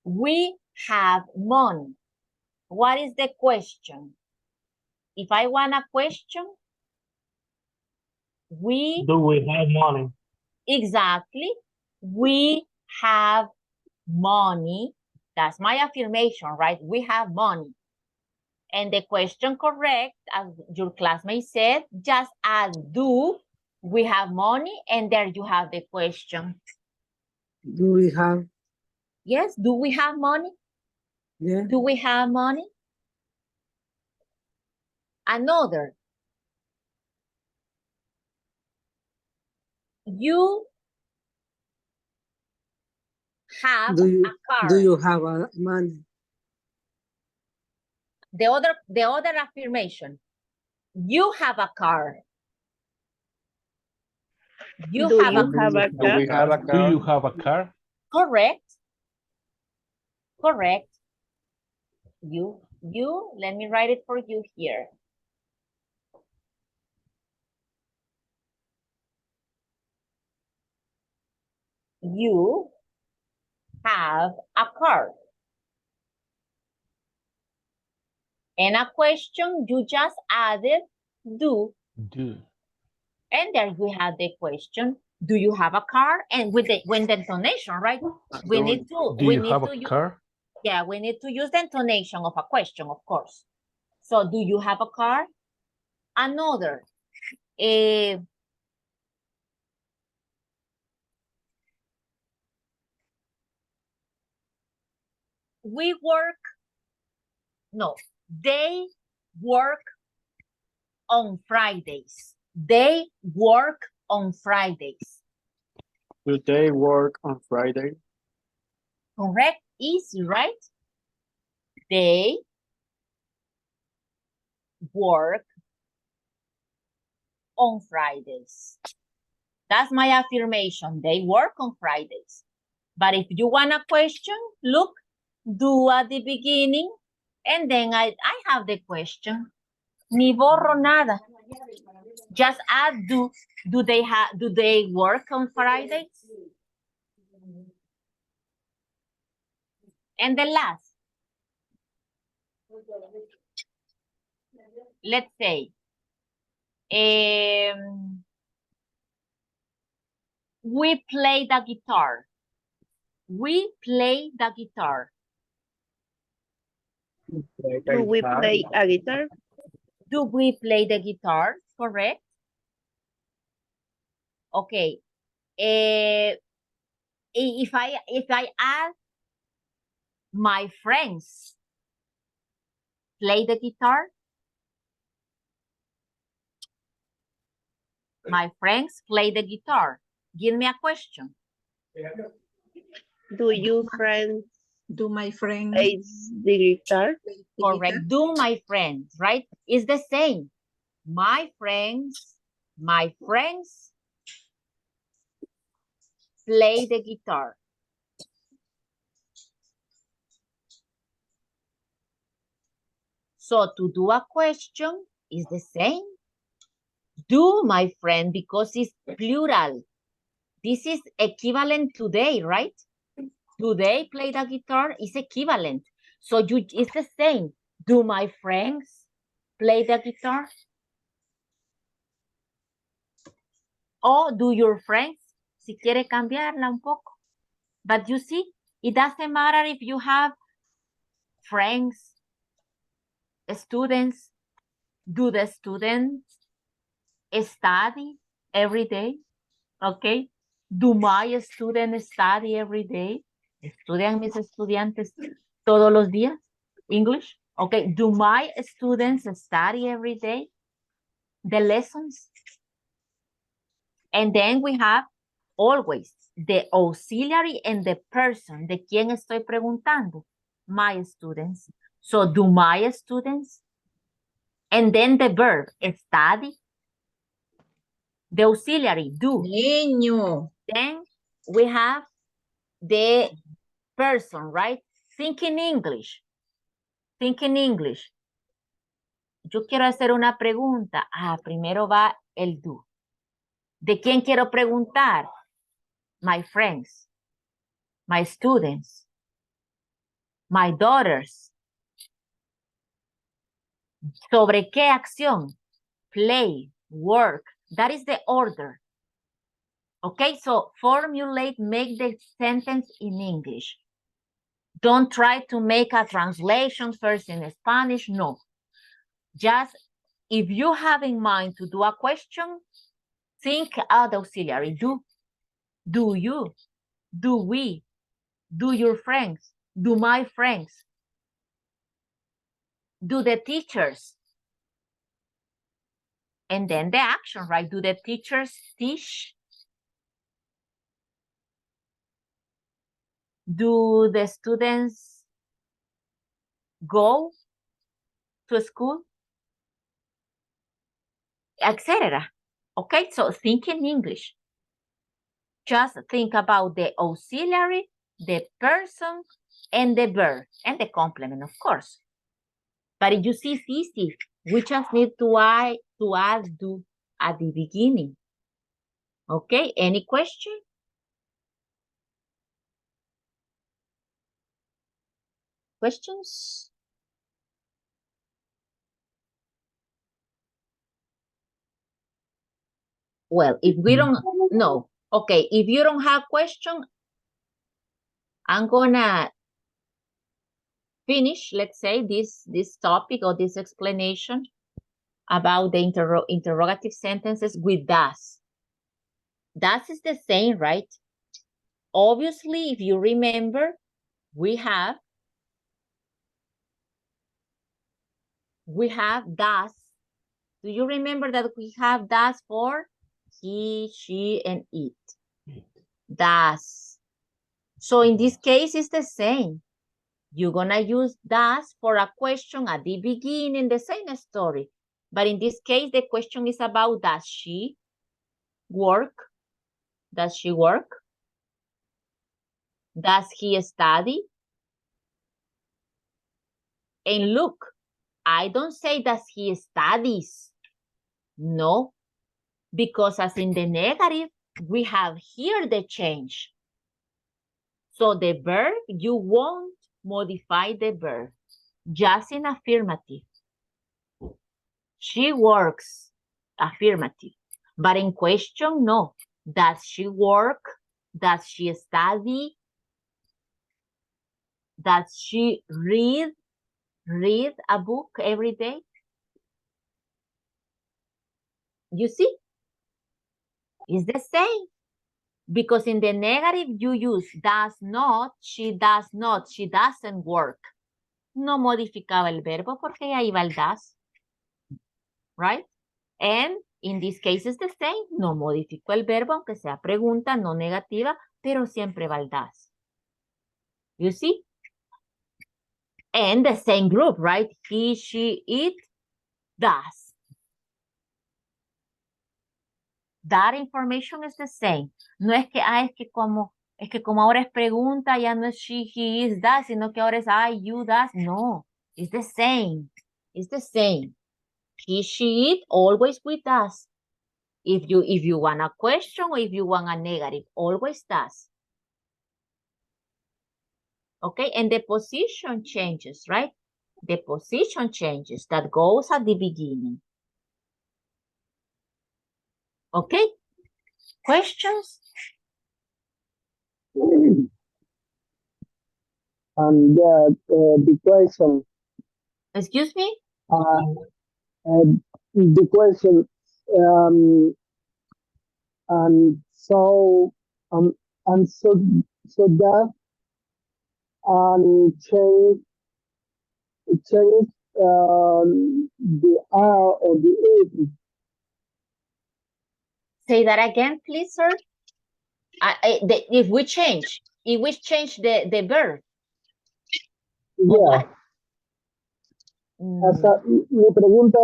We have money. What is the question? If I want a question, do we have money? Exactly. We have money. That's my affirmation, right? We have money. And the question correct, as your classmate said, just add do. We have money, and there you have the question. Do we have? Yes, do we have money? Yeah. Do we have money? Another. You have a car. Do you have a money? The other affirmation. You have a car. You Do have you a have a Do car? we have a Do car? you have a car? correct. Correct. Let me write it for you here. You have a car. And a question, you just added do. Do. And there we have the question, do you have a car? And with the intonation, right? We need to Do you have a car? Yeah, we need to use the intonation of a question, of course. So, do you have a car? Another. They work on Fridays. They work on Fridays. Do they work on Friday? Correct, easy, right? They work on Fridays. That's my affirmation. They work on Fridays. But if you want a question, look, do at the beginning, and then I have the question. Ni borro nada. Just add do. Do they work on Fridays? And the last. Let's say, we play the guitar. We play the guitar. Do we play a guitar? Do we play the guitar? Correct. Okay. If I ask my friends play the guitar, my friends play the guitar. Give me a question. Do you friends Do my friends play the guitar? Correct. Do my friends, right? It's the same. My friends play the guitar. So to do a question is the same. Do my friend, because it's plural. This is equivalent to they, right? Do they play the guitar? Is equivalent. So it's the same. Do my friends play the guitar? Or do your friends? Si quiere cambiarla un poco. But you see, it doesn't matter if you have friends, students. Do the students study every day? Okay. Do my students study every day? ¿Estudian mis estudiantes todos los días? English? Okay. Do my students study every day? The lessons? And then we have always the auxiliary and the person. ¿De quién estoy preguntando? My students. So do my students? And then the verb, study. The auxiliary, do. Niño. Then we have the person, right? Think in English. Think in English. Yo quiero hacer una pregunta. Primero va el do. ¿De quién quiero preguntar? My friends. My students. My daughters. ¿Sobre qué acción? Play, work. That is the order. Okay, so formulate, make the sentence in English. Don't try to make a translation first in Spanish, no. Just, if you have in mind to do a question, think of the auxiliary. Do you, do we, do your friends, do my friends, do the teachers. And then the action, right? Do the teachers teach? Do the students go to school? Etc. Okay, so think in English. Just think about the auxiliary, the person, and the verb, and the complement, of course. But you see, it's easy. We just need to add do at the beginning. Okay, any question? Questions? Well, if we don't know, okay, if you don't have question, I'm gonna finish, let's say, this topic or this explanation about the interrogative sentences with das. Das is the same, right? Obviously, if you remember, we have das. Do you remember that we have das for he, she, and it? Das. So in this case, it's the same. You're gonna use das for a question at the beginning, the same story. But in this case, the question is about does she work? Does she work? Does he study? And look, I don't say does he studies. No, because as in the negative, we have here the change. So the verb, you won't modify the verb, just in affirmative. She works, affirmative. But in question, no. Does she work? Does she study? Does she read a book every day? You see? It's the same. Because in the negative, you use does not, she doesn't work. No modificaba el verbo porque ahí va el does. Right? And in this case it's the same. No modifico el verbo, aunque sea pregunta, no negativa, pero siempre va el does. You see? And the same group, right? He, she, it, does. That information is the same. No es que, es que como ahora es pregunta, ya no es she, he, is, does, sino que ahora es I, you, does. No, it's the same. It's the same. He, she, it, always with does. If you want a question or if you want a negative, always does. Okay, and the position changes, right? The position changes. That goes at the beginning. Okay? Questions? And the question. Excuse me? The question. And so that change the R or the it. Say that again, please, sir. If we change the verb. Yeah. Mi pregunta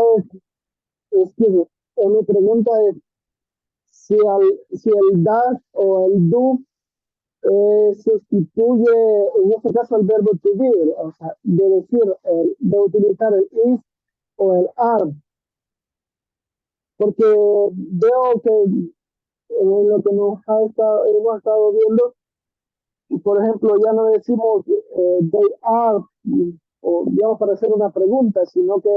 es, si el das o el do sustituye, en este caso, el verbo to be, o sea, de utilizar el is o el are. Porque veo que en lo que hemos estado viendo, por ejemplo, ya no decimos they are, o digamos para hacer una pregunta, sino que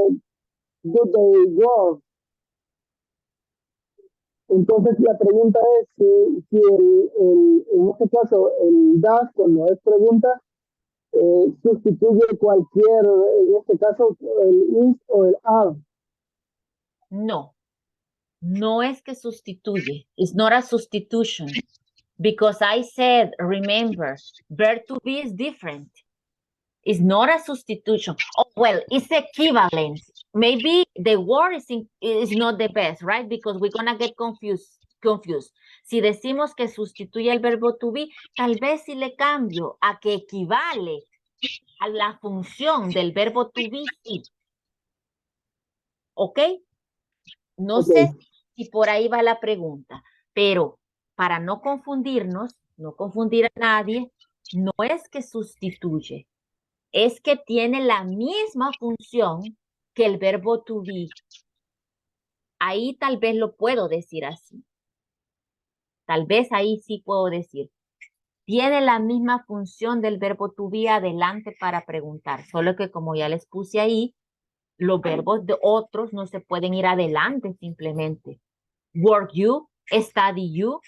do they work. Entonces la pregunta es si en este caso el das, cuando es pregunta, sustituye cualquier, en este caso, el is o el are. No. No es que sustituye. It's not a substitution. Because I said, remember, verb to be is different. It's not a substitution. Oh, well, it's equivalent. Maybe the word is not the best, right? Because we're going to get confused. Si decimos que sustituye el verbo to be, tal vez si le cambio a que equivale a la función del verbo to be, sí. ¿Ok? No sé si por ahí va la pregunta, pero para no confundirnos, no confundir a nadie, no es que sustituye, es que tiene la misma función que el verbo to be. Ahí tal vez lo puedo decir así. Tal vez ahí sí puedo decir. Tiene la misma función del verbo to be adelante para preguntar, solo que como ya les puse ahí, los verbos de otros no se pueden ir adelante simplemente. Work you, study you,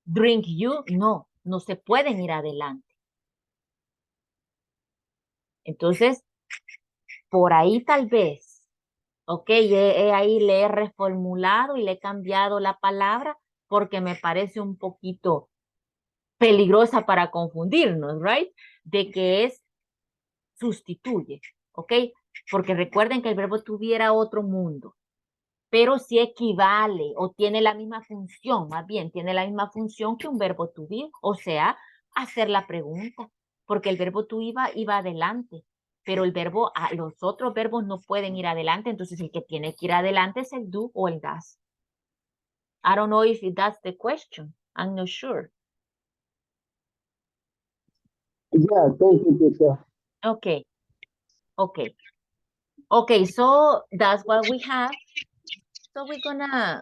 drink you, no se pueden ir adelante. Entonces, por ahí tal vez, ok, ahí le he reformulado y le he cambiado la palabra porque me parece un poquito peligrosa para confundirnos, right? De que es sustituye, ok, porque recuerden que el verbo tuviera otro mundo, pero si equivale o tiene la misma función, más bien tiene la misma función que un verbo to be, o sea, hacer la pregunta, porque el verbo to iba adelante, pero el verbo, los otros verbos no pueden ir adelante, entonces el que tiene que ir adelante es el do o el does. I don't know if that's the question. I'm not sure. Yeah, thank you, teacher. Okay. Okay. Okay, so that's what we have. So we're gonna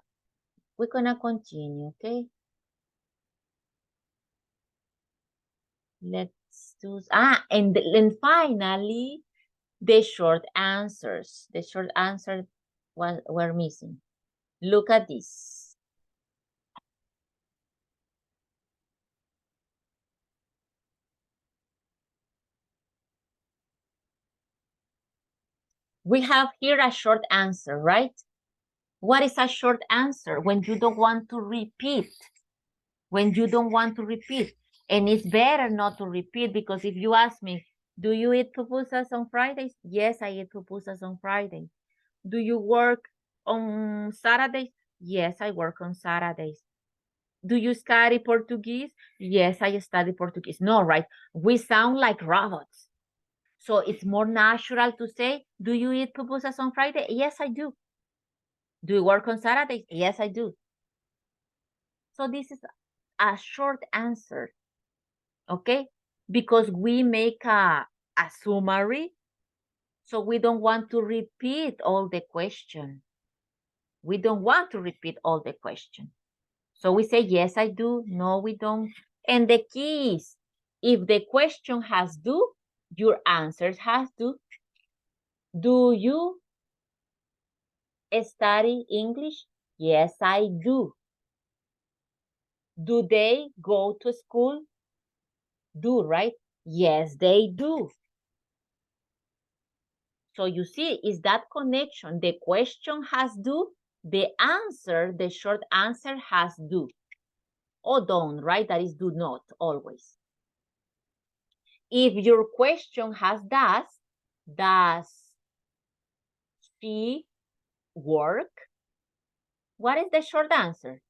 continue, okay? Let's do, and finally, the short answers. The short answers were missing. Look at this. We have here a short answer, right? What is a short answer? When you don't want to repeat. When you don't want to repeat. And it's better not to repeat because if you ask me, do you eat pupusas on Fridays? Yes, I eat pupusas on Fridays. Do you work on Saturdays? Yes, I work on Saturdays. Do you study Portuguese? Yes, I study Portuguese. No, right? We sound like robots. So it's more natural to say, do you eat pupusas on Friday? Yes, I do. Do you work on Saturdays? Yes, I do. So this is a short answer, okay? Because we make a summary, so we don't want to repeat all the question. We don't want to repeat all the question. So we say, yes, I do. No, we don't. And the key is, if the question has do, your answers has do. Do you study English? Yes, I do. Do they go to school? Do, right? Yes, they do. So you see, is that connection? The question has do, the answer, the short answer has do. Or don't, right? That is do not, always. If your question has does she work? What is the short answer?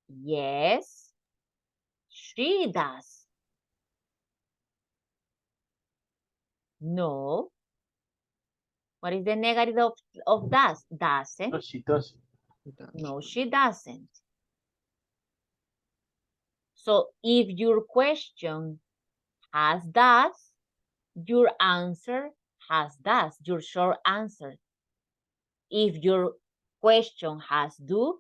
Yes, she does. No. What is the negative of does? Doesn't. No, she doesn't. No, she doesn't. So if your question has does, your answer has does, your short answer. If your question has do,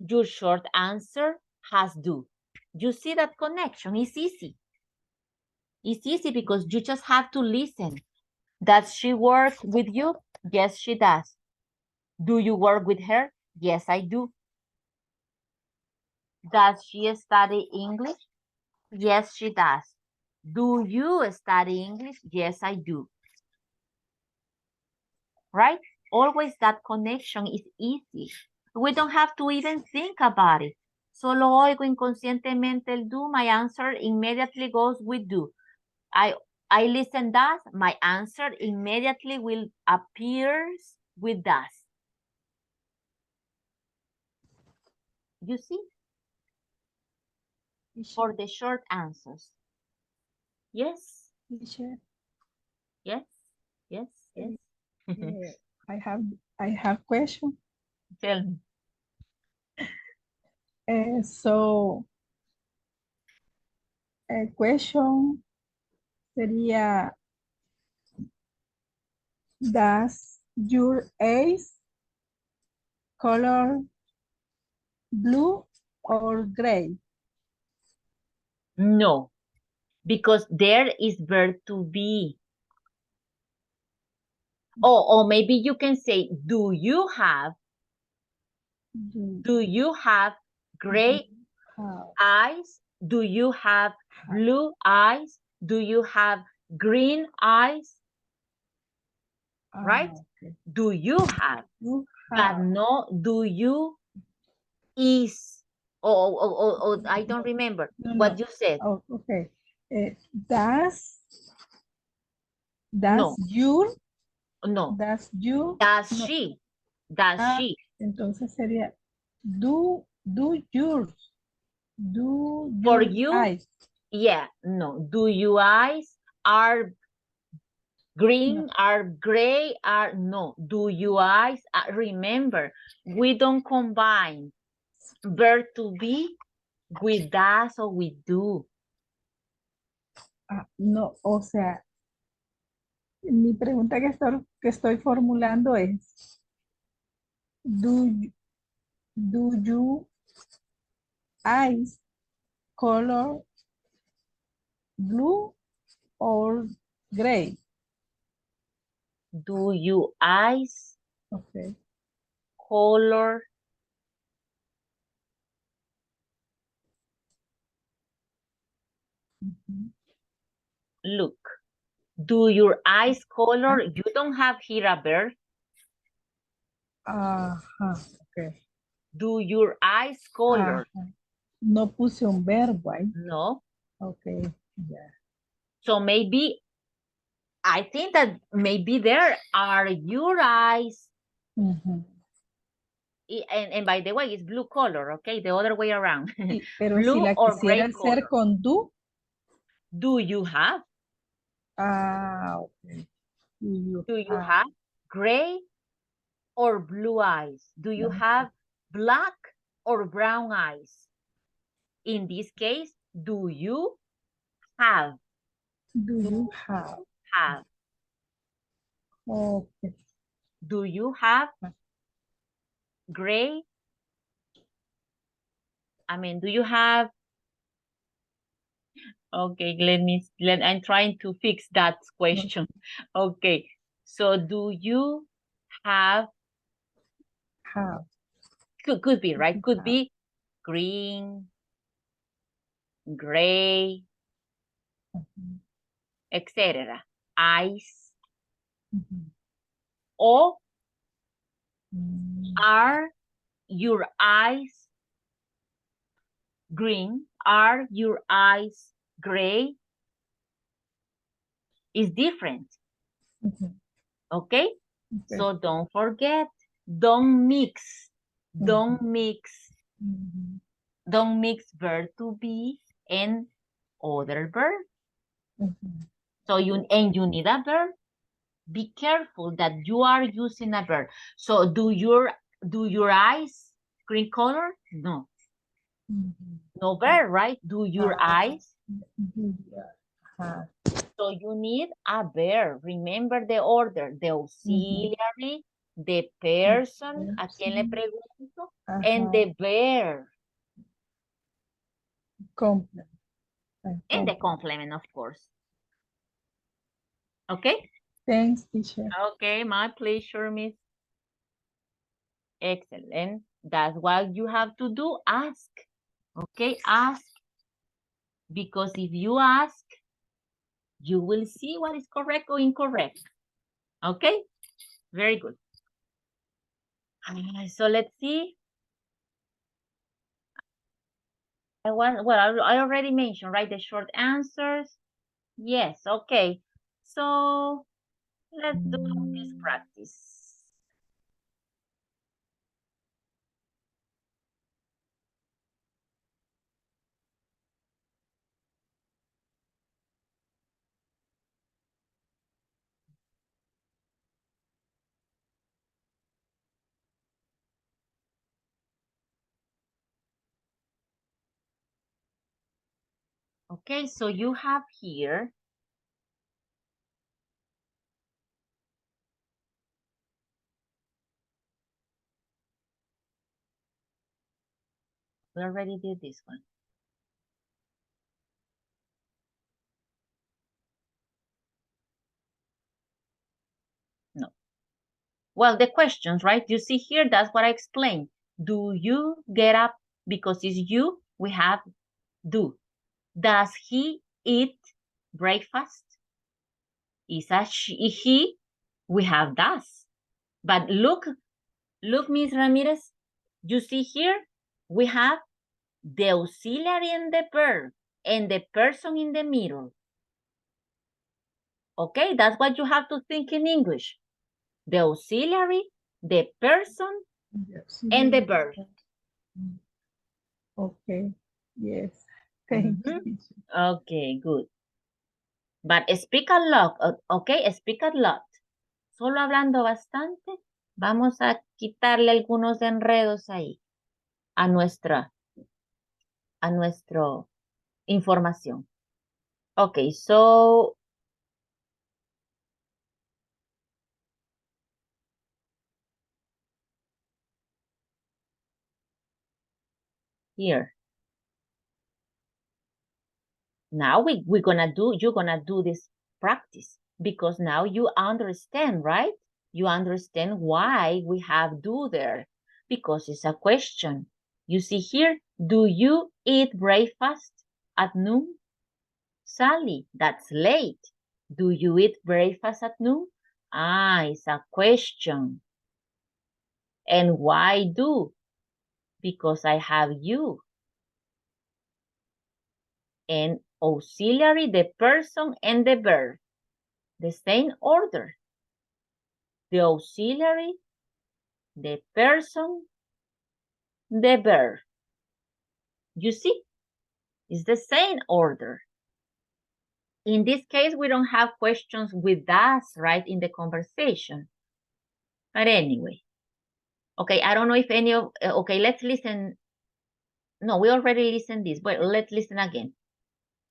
your short answer has do. You see that connection? It's easy. It's easy because you just have to listen. Does she work with you? Yes, she does. Do you work with her? Yes, I do. Does she study English? Yes, she does. Do you study English? Yes, I do. Right? Always that connection is easy. We don't have to even think about it. Solo oigo inconscientemente el do, my answer immediately goes with do. I listen does, my answer immediately will appears with does. You see? For the short answers. Yes. Teacher, Yes. Yes. Yes. I have question. Tell me. So, question sería, does your eyes color blue or gray? No, because there is verb to be. Or maybe you can say, do you have gray eyes? Do you have blue eyes? Do you have green eyes? Right? Okay. Do you have? You But have. no, do you is. Oh, I don't remember what you said. Oh, okay. Does No. your, No. does you, Does no. she? Does she? Entonces sería, do your For you? eyes. Yeah, no. Do your eyes are green, are gray, are no. Do your eyes, remember, we don't combine verb to be with does or with do. No, o sea, mi pregunta que estoy formulando es, do you eyes color blue or gray? Do your eyes Okay. color look? Do your eyes color? You don't have here a verb. Okay. Do your eyes color? No puse un verbo ahí. No. Okay. Yeah. So maybe, I think that maybe there are your eyes. And by the way, it's blue color, okay? The other way around. Sí, pero Blue si la or gray quisiera hacer color. con do. Do you have? Okay. Do you have gray or blue eyes? Do you have black or brown eyes? In this case, do you have? Do you have? Have. Okay. Do you have gray? I mean, do you have? Okay, I'm trying to fix that question. Okay, so do you have? Have. Could be, right? Could be green, gray, etc. Eyes. Or are your eyes green? Are your eyes gray? Is different. Okay? So don't forget, don't mix. Don't mix. Don't mix verb to be and other verb. So you need a verb. Be careful that you are using a verb. So do your eyes green color? No. No verb, right? Do your eyes? So you need a verb. Remember the order. The auxiliary, the person, ¿a quién le pregunto? And the verb. Complement. And the complement, of course. Okay? Thanks, teacher. Okay, my pleasure, Miss. Excellent. That's what you have to do. Ask. Okay, ask. Because if you ask, you will see what is correct or incorrect. Okay? Very good. So let's see. I already mentioned, right? The short answers. Yes, okay. So let's do this practice. Okay, so you have here we already did this one. No. Well, the questions, right? You see here, that's what I explained. Do you get up? Because it's you, we have do. Does he eat breakfast? Is a he, we have does. But look, Ms. Ramirez, you see here, we have the auxiliary and the verb and the person in the middle. Okay, that's what you have to think in English. The auxiliary, the person, and the verb. Okay, yes. Thank you. Okay, good. But speak a lot, okay, speak a lot. Solo hablando bastante, vamos a quitarle algunos enredos ahí a nuestra información. Okay, so here. Now you're gonna do this practice because now you understand, right? You understand why we have do there because it's a question. You see here, do you eat breakfast at noon? Sally, that's late. Do you eat breakfast at noon? Ah, it's a question. And why do? Because I have you. And auxiliary, the person and the verb. The same order. The auxiliary, the person, the verb. You see, it's the same order. In this case, we don't have questions with us, right, in the conversation. But anyway. Okay, I don't know if any of, okay, let's listen. No, we already listened this, but let's listen again.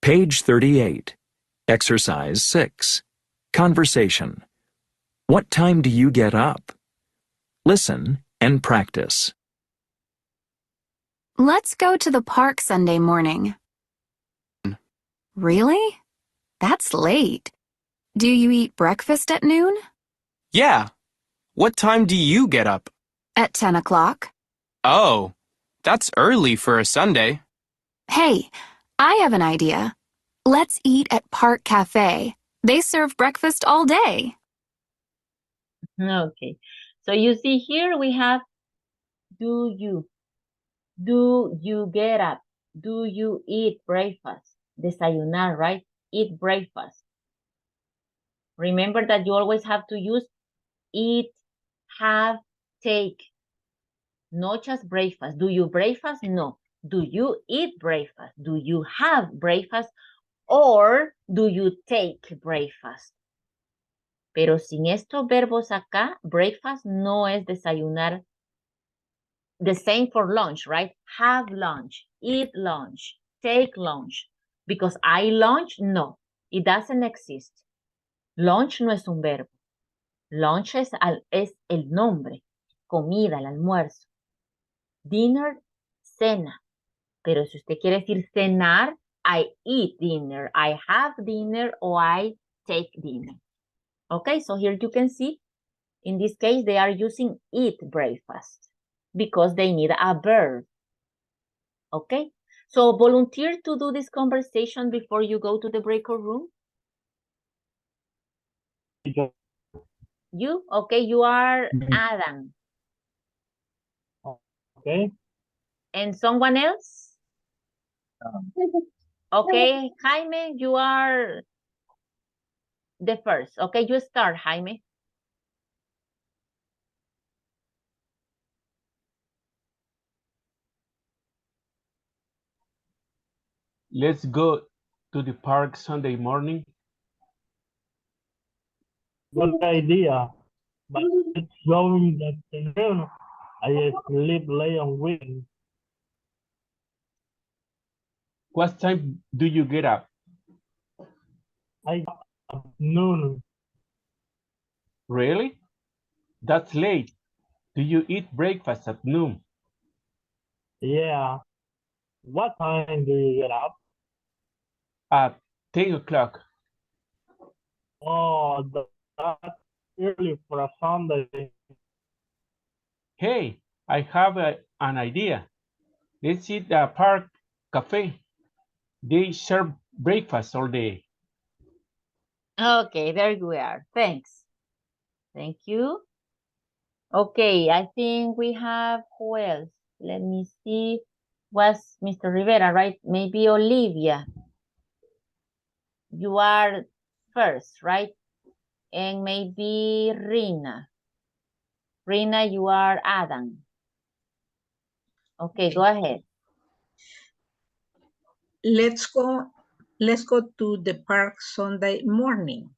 Page 38. Exercise 6. Conversation. What time do you get up? Listen and practice. Let's go to the park Sunday morning. Really? That's late. Do you eat breakfast at noon? Yeah. What time do you get up? At 10 o'clock. Oh, that's early for a Sunday. Hey, I have an idea. Let's eat at Park Cafe. They serve breakfast all day. Okay, so you see here we have do you get up? Do you eat breakfast? Desayunar, right? Eat breakfast. Remember that you always have to use eat, have, take. Not just breakfast. Do you breakfast? No. Do you eat breakfast? Do you have breakfast? Or do you take breakfast? Pero sin estos verbos acá, breakfast no es desayunar. The same for lunch, right? Have lunch, eat lunch, take lunch. Because I lunch, no, it doesn't exist. Lunch no es un verbo. Lunch es el nombre, comida, el almuerzo. Dinner, cena. Pero si usted quiere decir cenar, I eat dinner, I have dinner, or I take dinner. Okay, so here you can see, in this case, they are using eat breakfast because they need a verb. Okay, so volunteer to do this conversation before you go to the breakout room. You? Okay, you are Adam. Okay. And someone else? Okay, Jaime, you are the first. Okay, you start, Jaime. Let's go to the park Sunday morning. Good idea. But it's going that afternoon. I sleep late on weekends. What time do you get up? I at noon. Really? That's late. Do you eat breakfast at noon? Yeah. What time do you get up? At 10 o'clock. Oh, that's early for a Sunday. Hey, I have an idea. Let's eat at Park Cafe. They serve breakfast all day. Okay, there you are. Thanks. Thank you. Okay, I think we have who else? Let me see. Was Mr. Rivera, right? Maybe Olivia. You are first, right? And maybe Rina. Rina, you are Adam. Okay, go ahead. Let's go to the park Sunday morning.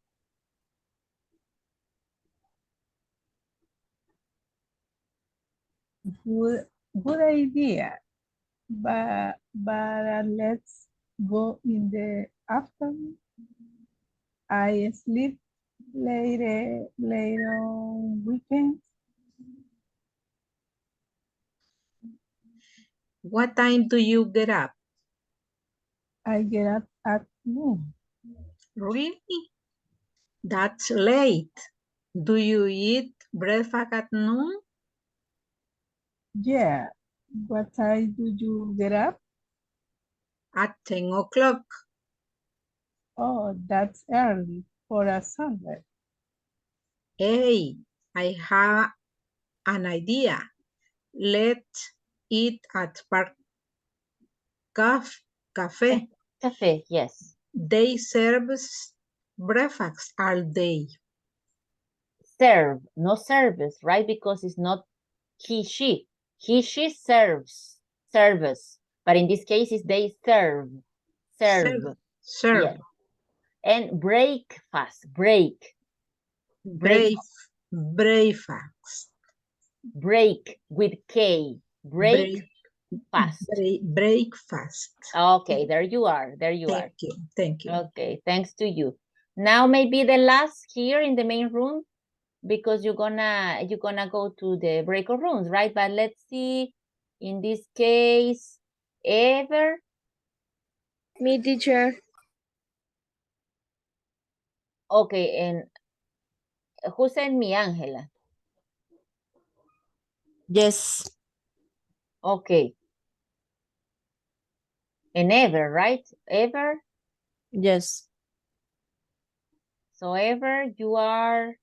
Good idea. But let's go in the afternoon. I sleep later on weekends. What time do you get up? I get up at noon. Really? That's late. Do you eat breakfast at noon? Yeah. What time do you get up? At 10 o'clock. Oh, that's early for a Sunday. Hey, I have an idea. Let's eat at Park Cafe. Cafe, yes. They serve breakfast all day. Serve, no service, right? Because it's not he, she. He, she serves, service. But in this case, it's they serve. Serve. Serve. Yes. And breakfast, break. Breakfast. Break with K. Break fast. Breakfast. Okay, there you are. There you are. Thank you. Okay, thanks to you. Now maybe the last here in the main room, because you're gonna go to the breakout rooms, right? But let's see, in this case, Ever. Me, teacher. Okay, and who sent me, Angela? Yes. Okay. And Ever, right? Ever? Yes. So Ever, you are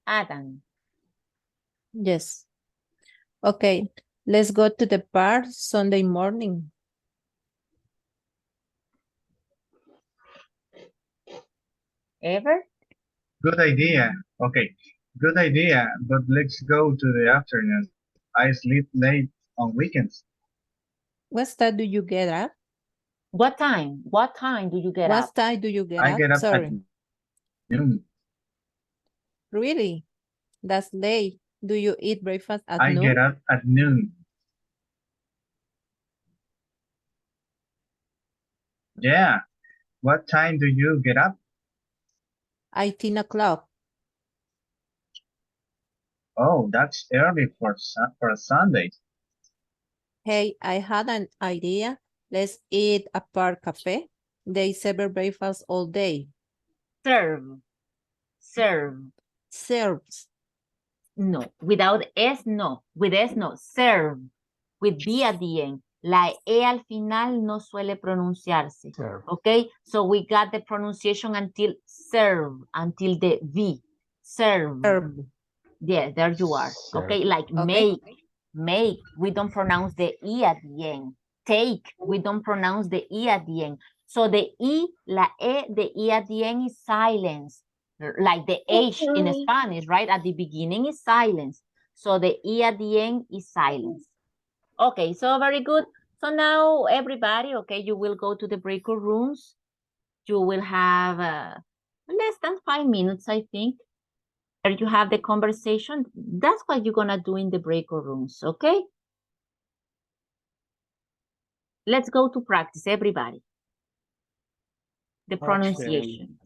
Adam. Yes. Okay. Let's go to the park Sunday morning. Ever? Good idea. Okay, good idea, but let's go to the afternoon. I sleep late on weekends. What time do you get up? What time? What time do you get up? What time do you get I up? get up Sorry. at noon. Really? That's late. Do you eat breakfast at I noon? get up at noon. Yeah. What time do you get up? 10 o'clock. Oh, that's early for a Sunday. Hey, I had an idea. Let's eat at Park Cafe. They serve breakfast all day. Serve. Serve. Serves. No, without S, no. With S, no. Serve. With B at the end. La E al final no suele pronunciarse. Serve. Okay, so we got the pronunciation until serve, until the V. Serve. Serve. Yeah, there you are. Serve. Okay, like Okay. make. We don't pronounce the E at the end. Take, we don't pronounce the E at the end. So the E, la E, the E at the end is silence. Like the H in Spanish, right? At the beginning is silence. So the E at the end is silence. Okay, so very good. So now everybody, okay, you will go to the breakout rooms. You will have less than 5 minutes, I think. There you have the conversation. That's what you're gonna do in the breakout rooms, okay? Let's go to practice, everybody. The pronunciation.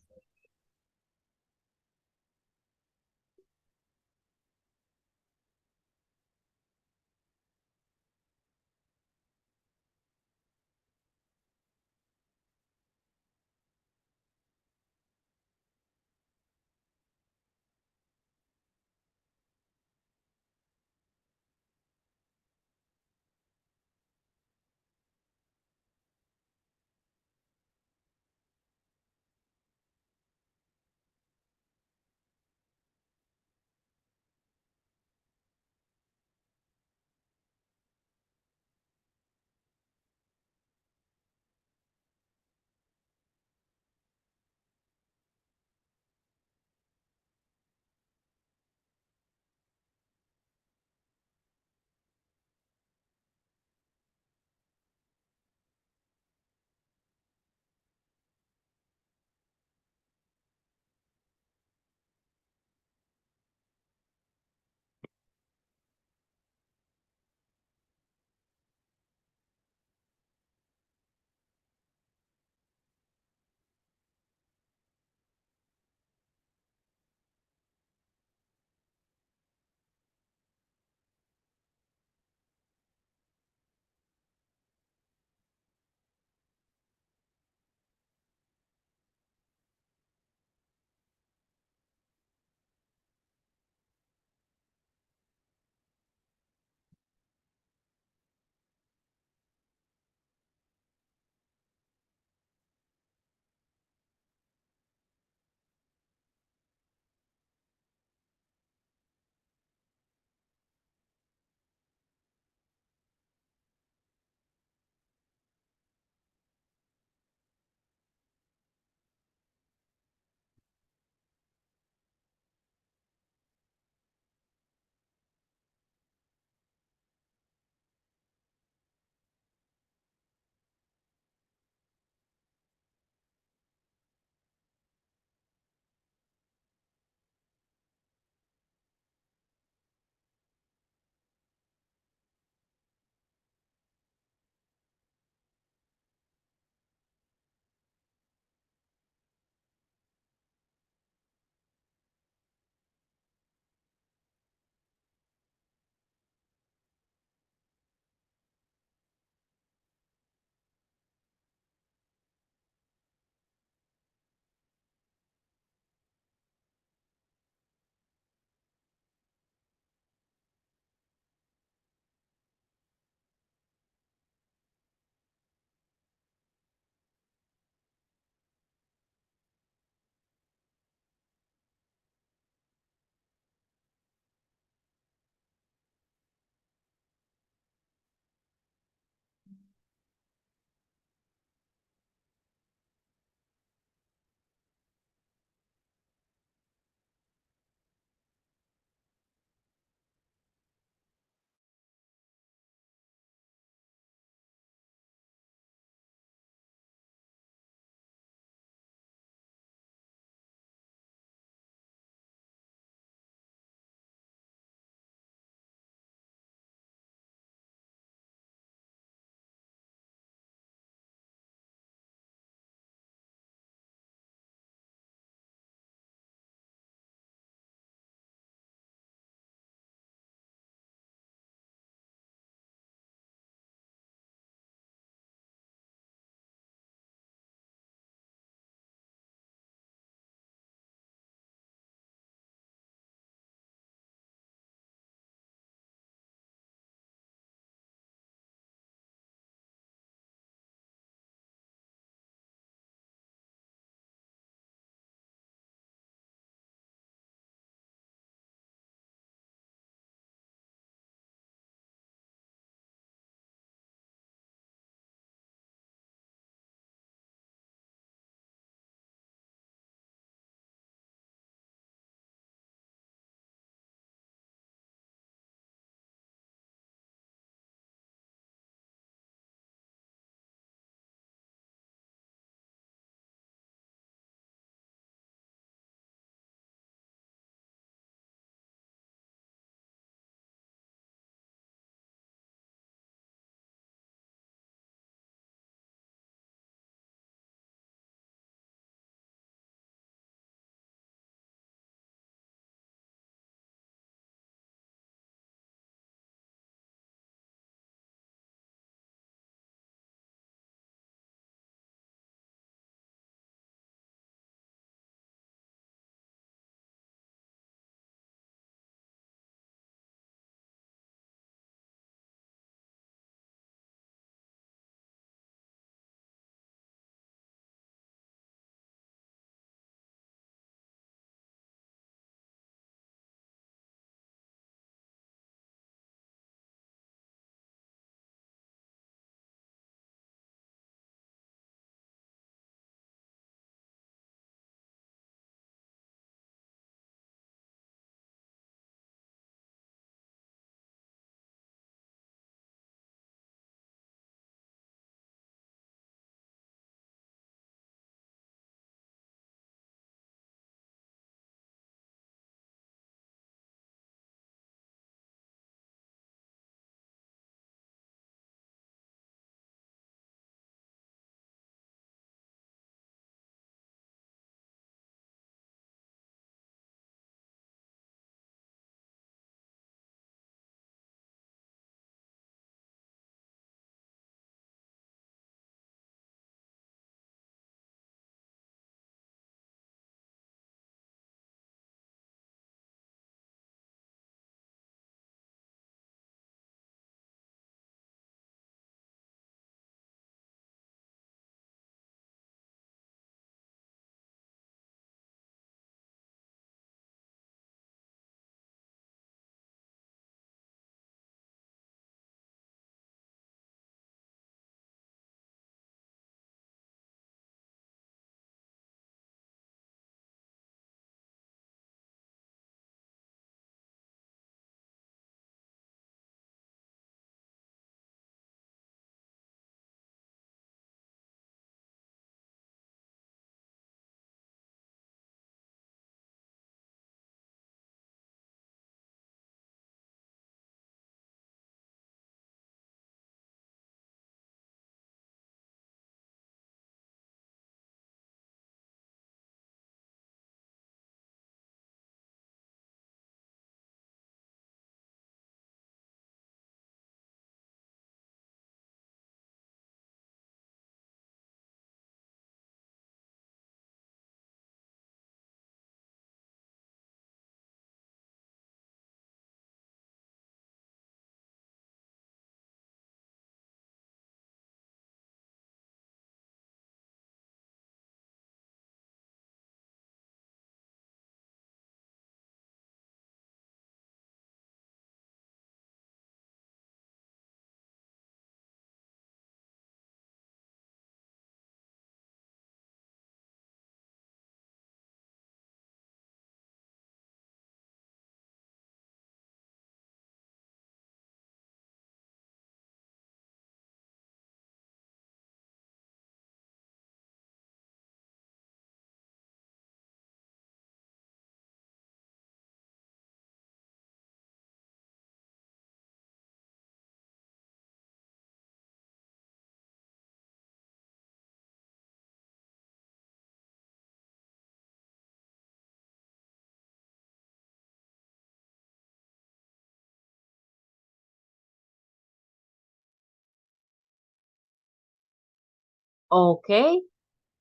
Okay,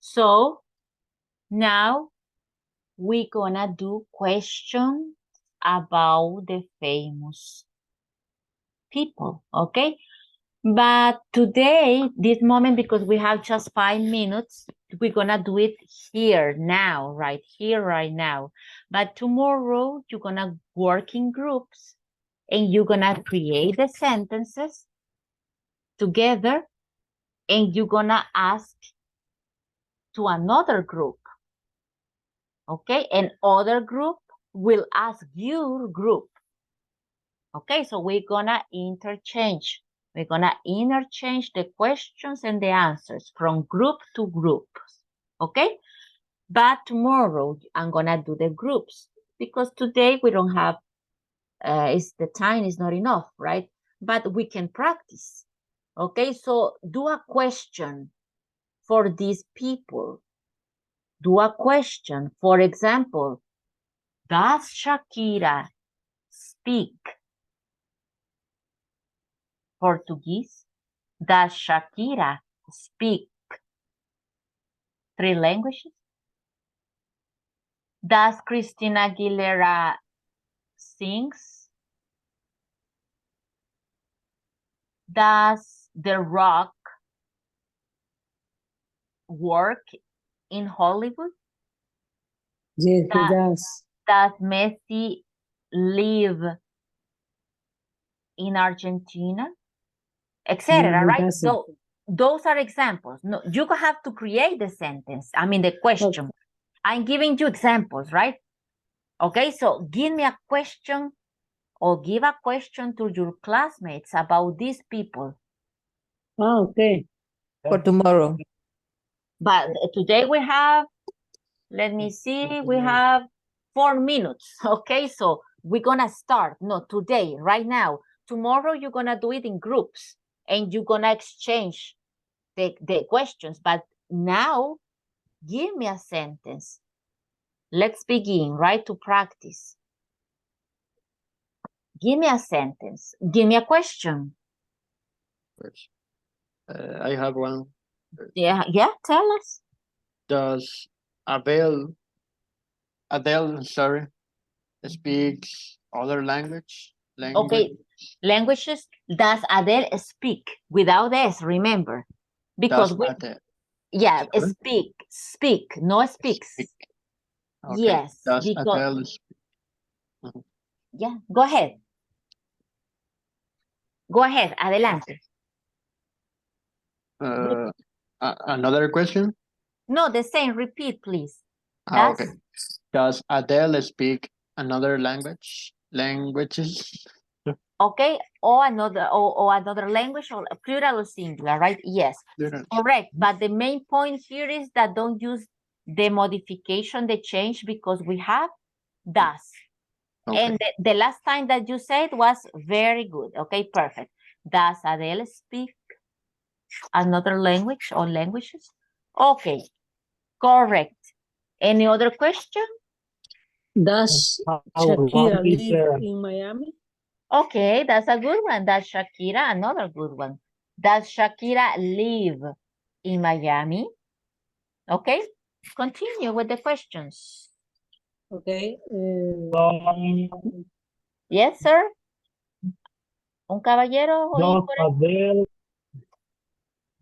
so now we're gonna do questions about the famous people, okay? But today, this moment, because we have just 5 minutes, we're gonna do it here, now, right here, right now. But tomorrow, you're gonna work in groups and you're gonna create the sentences together and you're gonna ask to another group, okay? And other group will ask your group. Okay, so we're gonna interchange. We're gonna interchange the questions and the answers from group to group. Okay, but tomorrow I'm gonna do the groups because today we don't have, the time is not enough, right? But we can practice. Okay, so do a question for these people. Do a question. For example, does Shakira speak Portuguese? Does Shakira speak 3 languages? Does Christina Aguilera sings? Does The Rock work in Hollywood? Yes, he does. Does Messi live in Argentina? Etc. No, he right? doesn't. So those are examples. No, you have to create the sentence. I mean the question. Okay. I'm giving you examples, right? Okay, so give me a question or give a question to your classmates about these people. Oh, okay. For tomorrow. But today we have, let me see, we have 4 minutes. Okay, so we're gonna start. No, today, right now. Tomorrow you're gonna do it in groups and you're gonna exchange the questions. But now, give me a sentence. Let's begin, right, to practice. Give me a sentence. Give me a question. I have one. Yeah, tell us. Does Adele, sorry, speaks other language? Okay, languages. Does Adele speak without S? Remember, because Does we, Adele, yeah, sorry? speak, no speaks. Okay. Yes, Does because Adele speak? yeah. Go ahead. Go ahead. Adelante. Another question? No, the same. Repeat, please. Okay. Does Adele speak another languages? Okay, or another language, or plural or singular, right? Yes, correct. But the main point here is that don't use the modification, the change, because we have does. Okay. And the last time that you said was very good. Okay, perfect. Does Adele speak another language or languages? Okay, correct. Any other question? Does Shakira live in Miami? Okay, that's a good one. Does Shakira, another good one. Does Shakira live in Miami? Okay, continue with the questions. Okay. Yes, sir. Un caballero.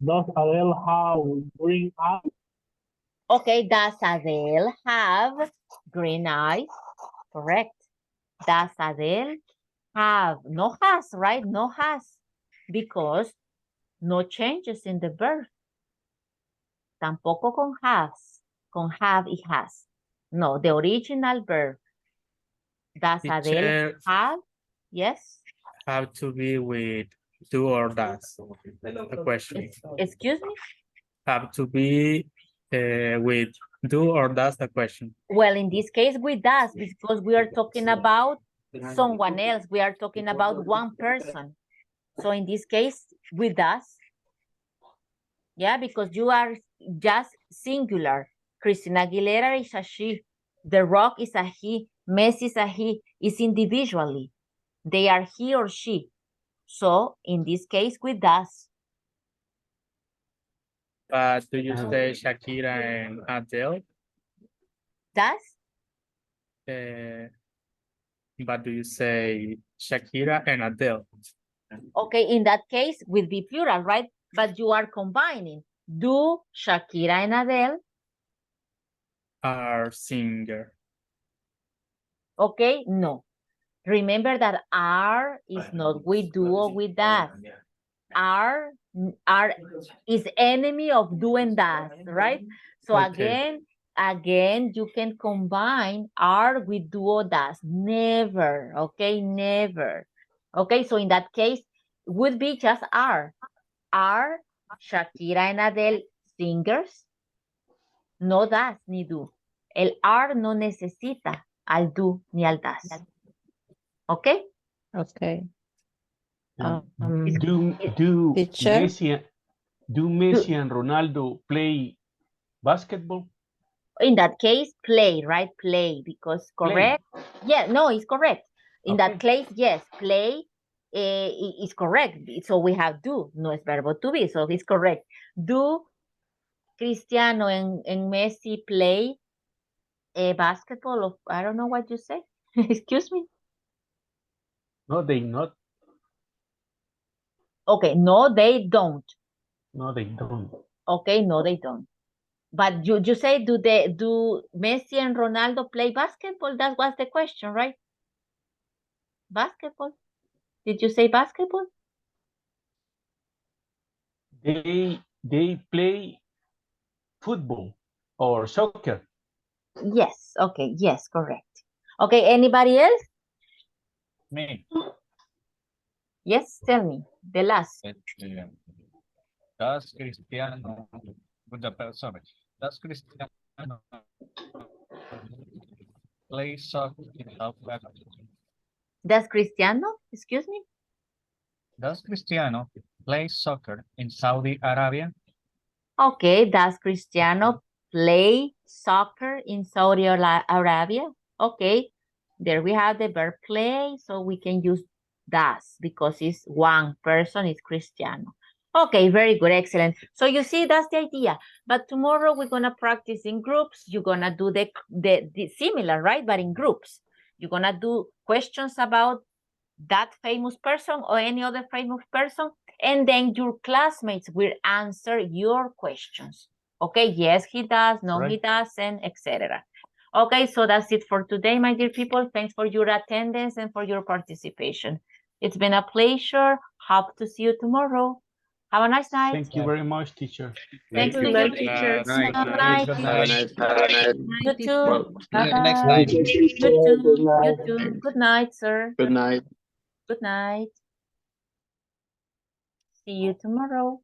Does Adele have green eyes? Okay, does Adele have green eyes? Correct. Does Adele have, no has, right? No has, because no changes in the verb. Tampoco con have y has. No, the original verb. Does Adele have? Yes. Have to be with do or does. A question. Excuse me? Have to be with do or does a question. Well, in this case, with does, because we are talking about someone else. We are talking about one person. So in this case, with does. Yeah, because you are just singular. Christina Aguilera is a she. The Rock is a he. Messi is a he. It's individually. They are he or she. So in this case, with does. But do you say Shakira and Adele? Does? But do you say Shakira and Adele? Okay, in that case, will be plural, right? But you are combining. Do Shakira and Adele Are singer? okay? No. Remember that are is not with do or with does. Are is enemy of do and does, right? So Okay. again, you can combine are with do or does. Never, okay? Never. Okay, so in that case, would be just are. Are Shakira and Adele singers? No das ni do. El are no necesita al do ni al das. Okay? Okay. Do Teacher? Messi and Ronaldo play basketball? In that case, play, right? Play, because correct? Yeah, no, it's correct. In that case, yes, play is correct. So we have do, no es verbo to be, so it's correct. Do Cristiano and Messi play basketball? Of, I don't know what you say. Excuse me. No, they not. Okay, no, they don't. No, they don't. Okay, no, they don't. But you say, do Messi and Ronaldo play basketball? That was the question, right? Basketball. Did you say basketball? They play football or soccer. Yes. Okay. Yes, correct. Okay. Anybody else? Me. Yes, tell me. The last. Does Cristiano, sorry, does Cristiano play soccer in South Africa? Does Cristiano, excuse me? Does Cristiano play soccer in Saudi Arabia? Okay. Does Cristiano play soccer in Saudi Arabia? Okay. There we have the verb play. So we can use does because it's one person, it's Cristiano. Okay, very good, excellent. So you see, that's the idea. But tomorrow we're gonna practice in groups. You're gonna do the similar, right? But in groups. You're gonna do questions about that famous person or any other famous person, and then your classmates will answer your questions. Okay, yes, he does, no, he doesn't, etc. Okay, so that's it for today, my dear people. Thanks for your attendance and for your participation. It's been a pleasure. Hope to see you tomorrow. Have a nice night. Thank you very much, teacher. Thanks to Good you, night, teacher. teacher. Good Good night. Have a nice You too. Well, Next Bye-bye. time. You too. Good night. You too. Good night, sir. Good night. Good night. See you tomorrow.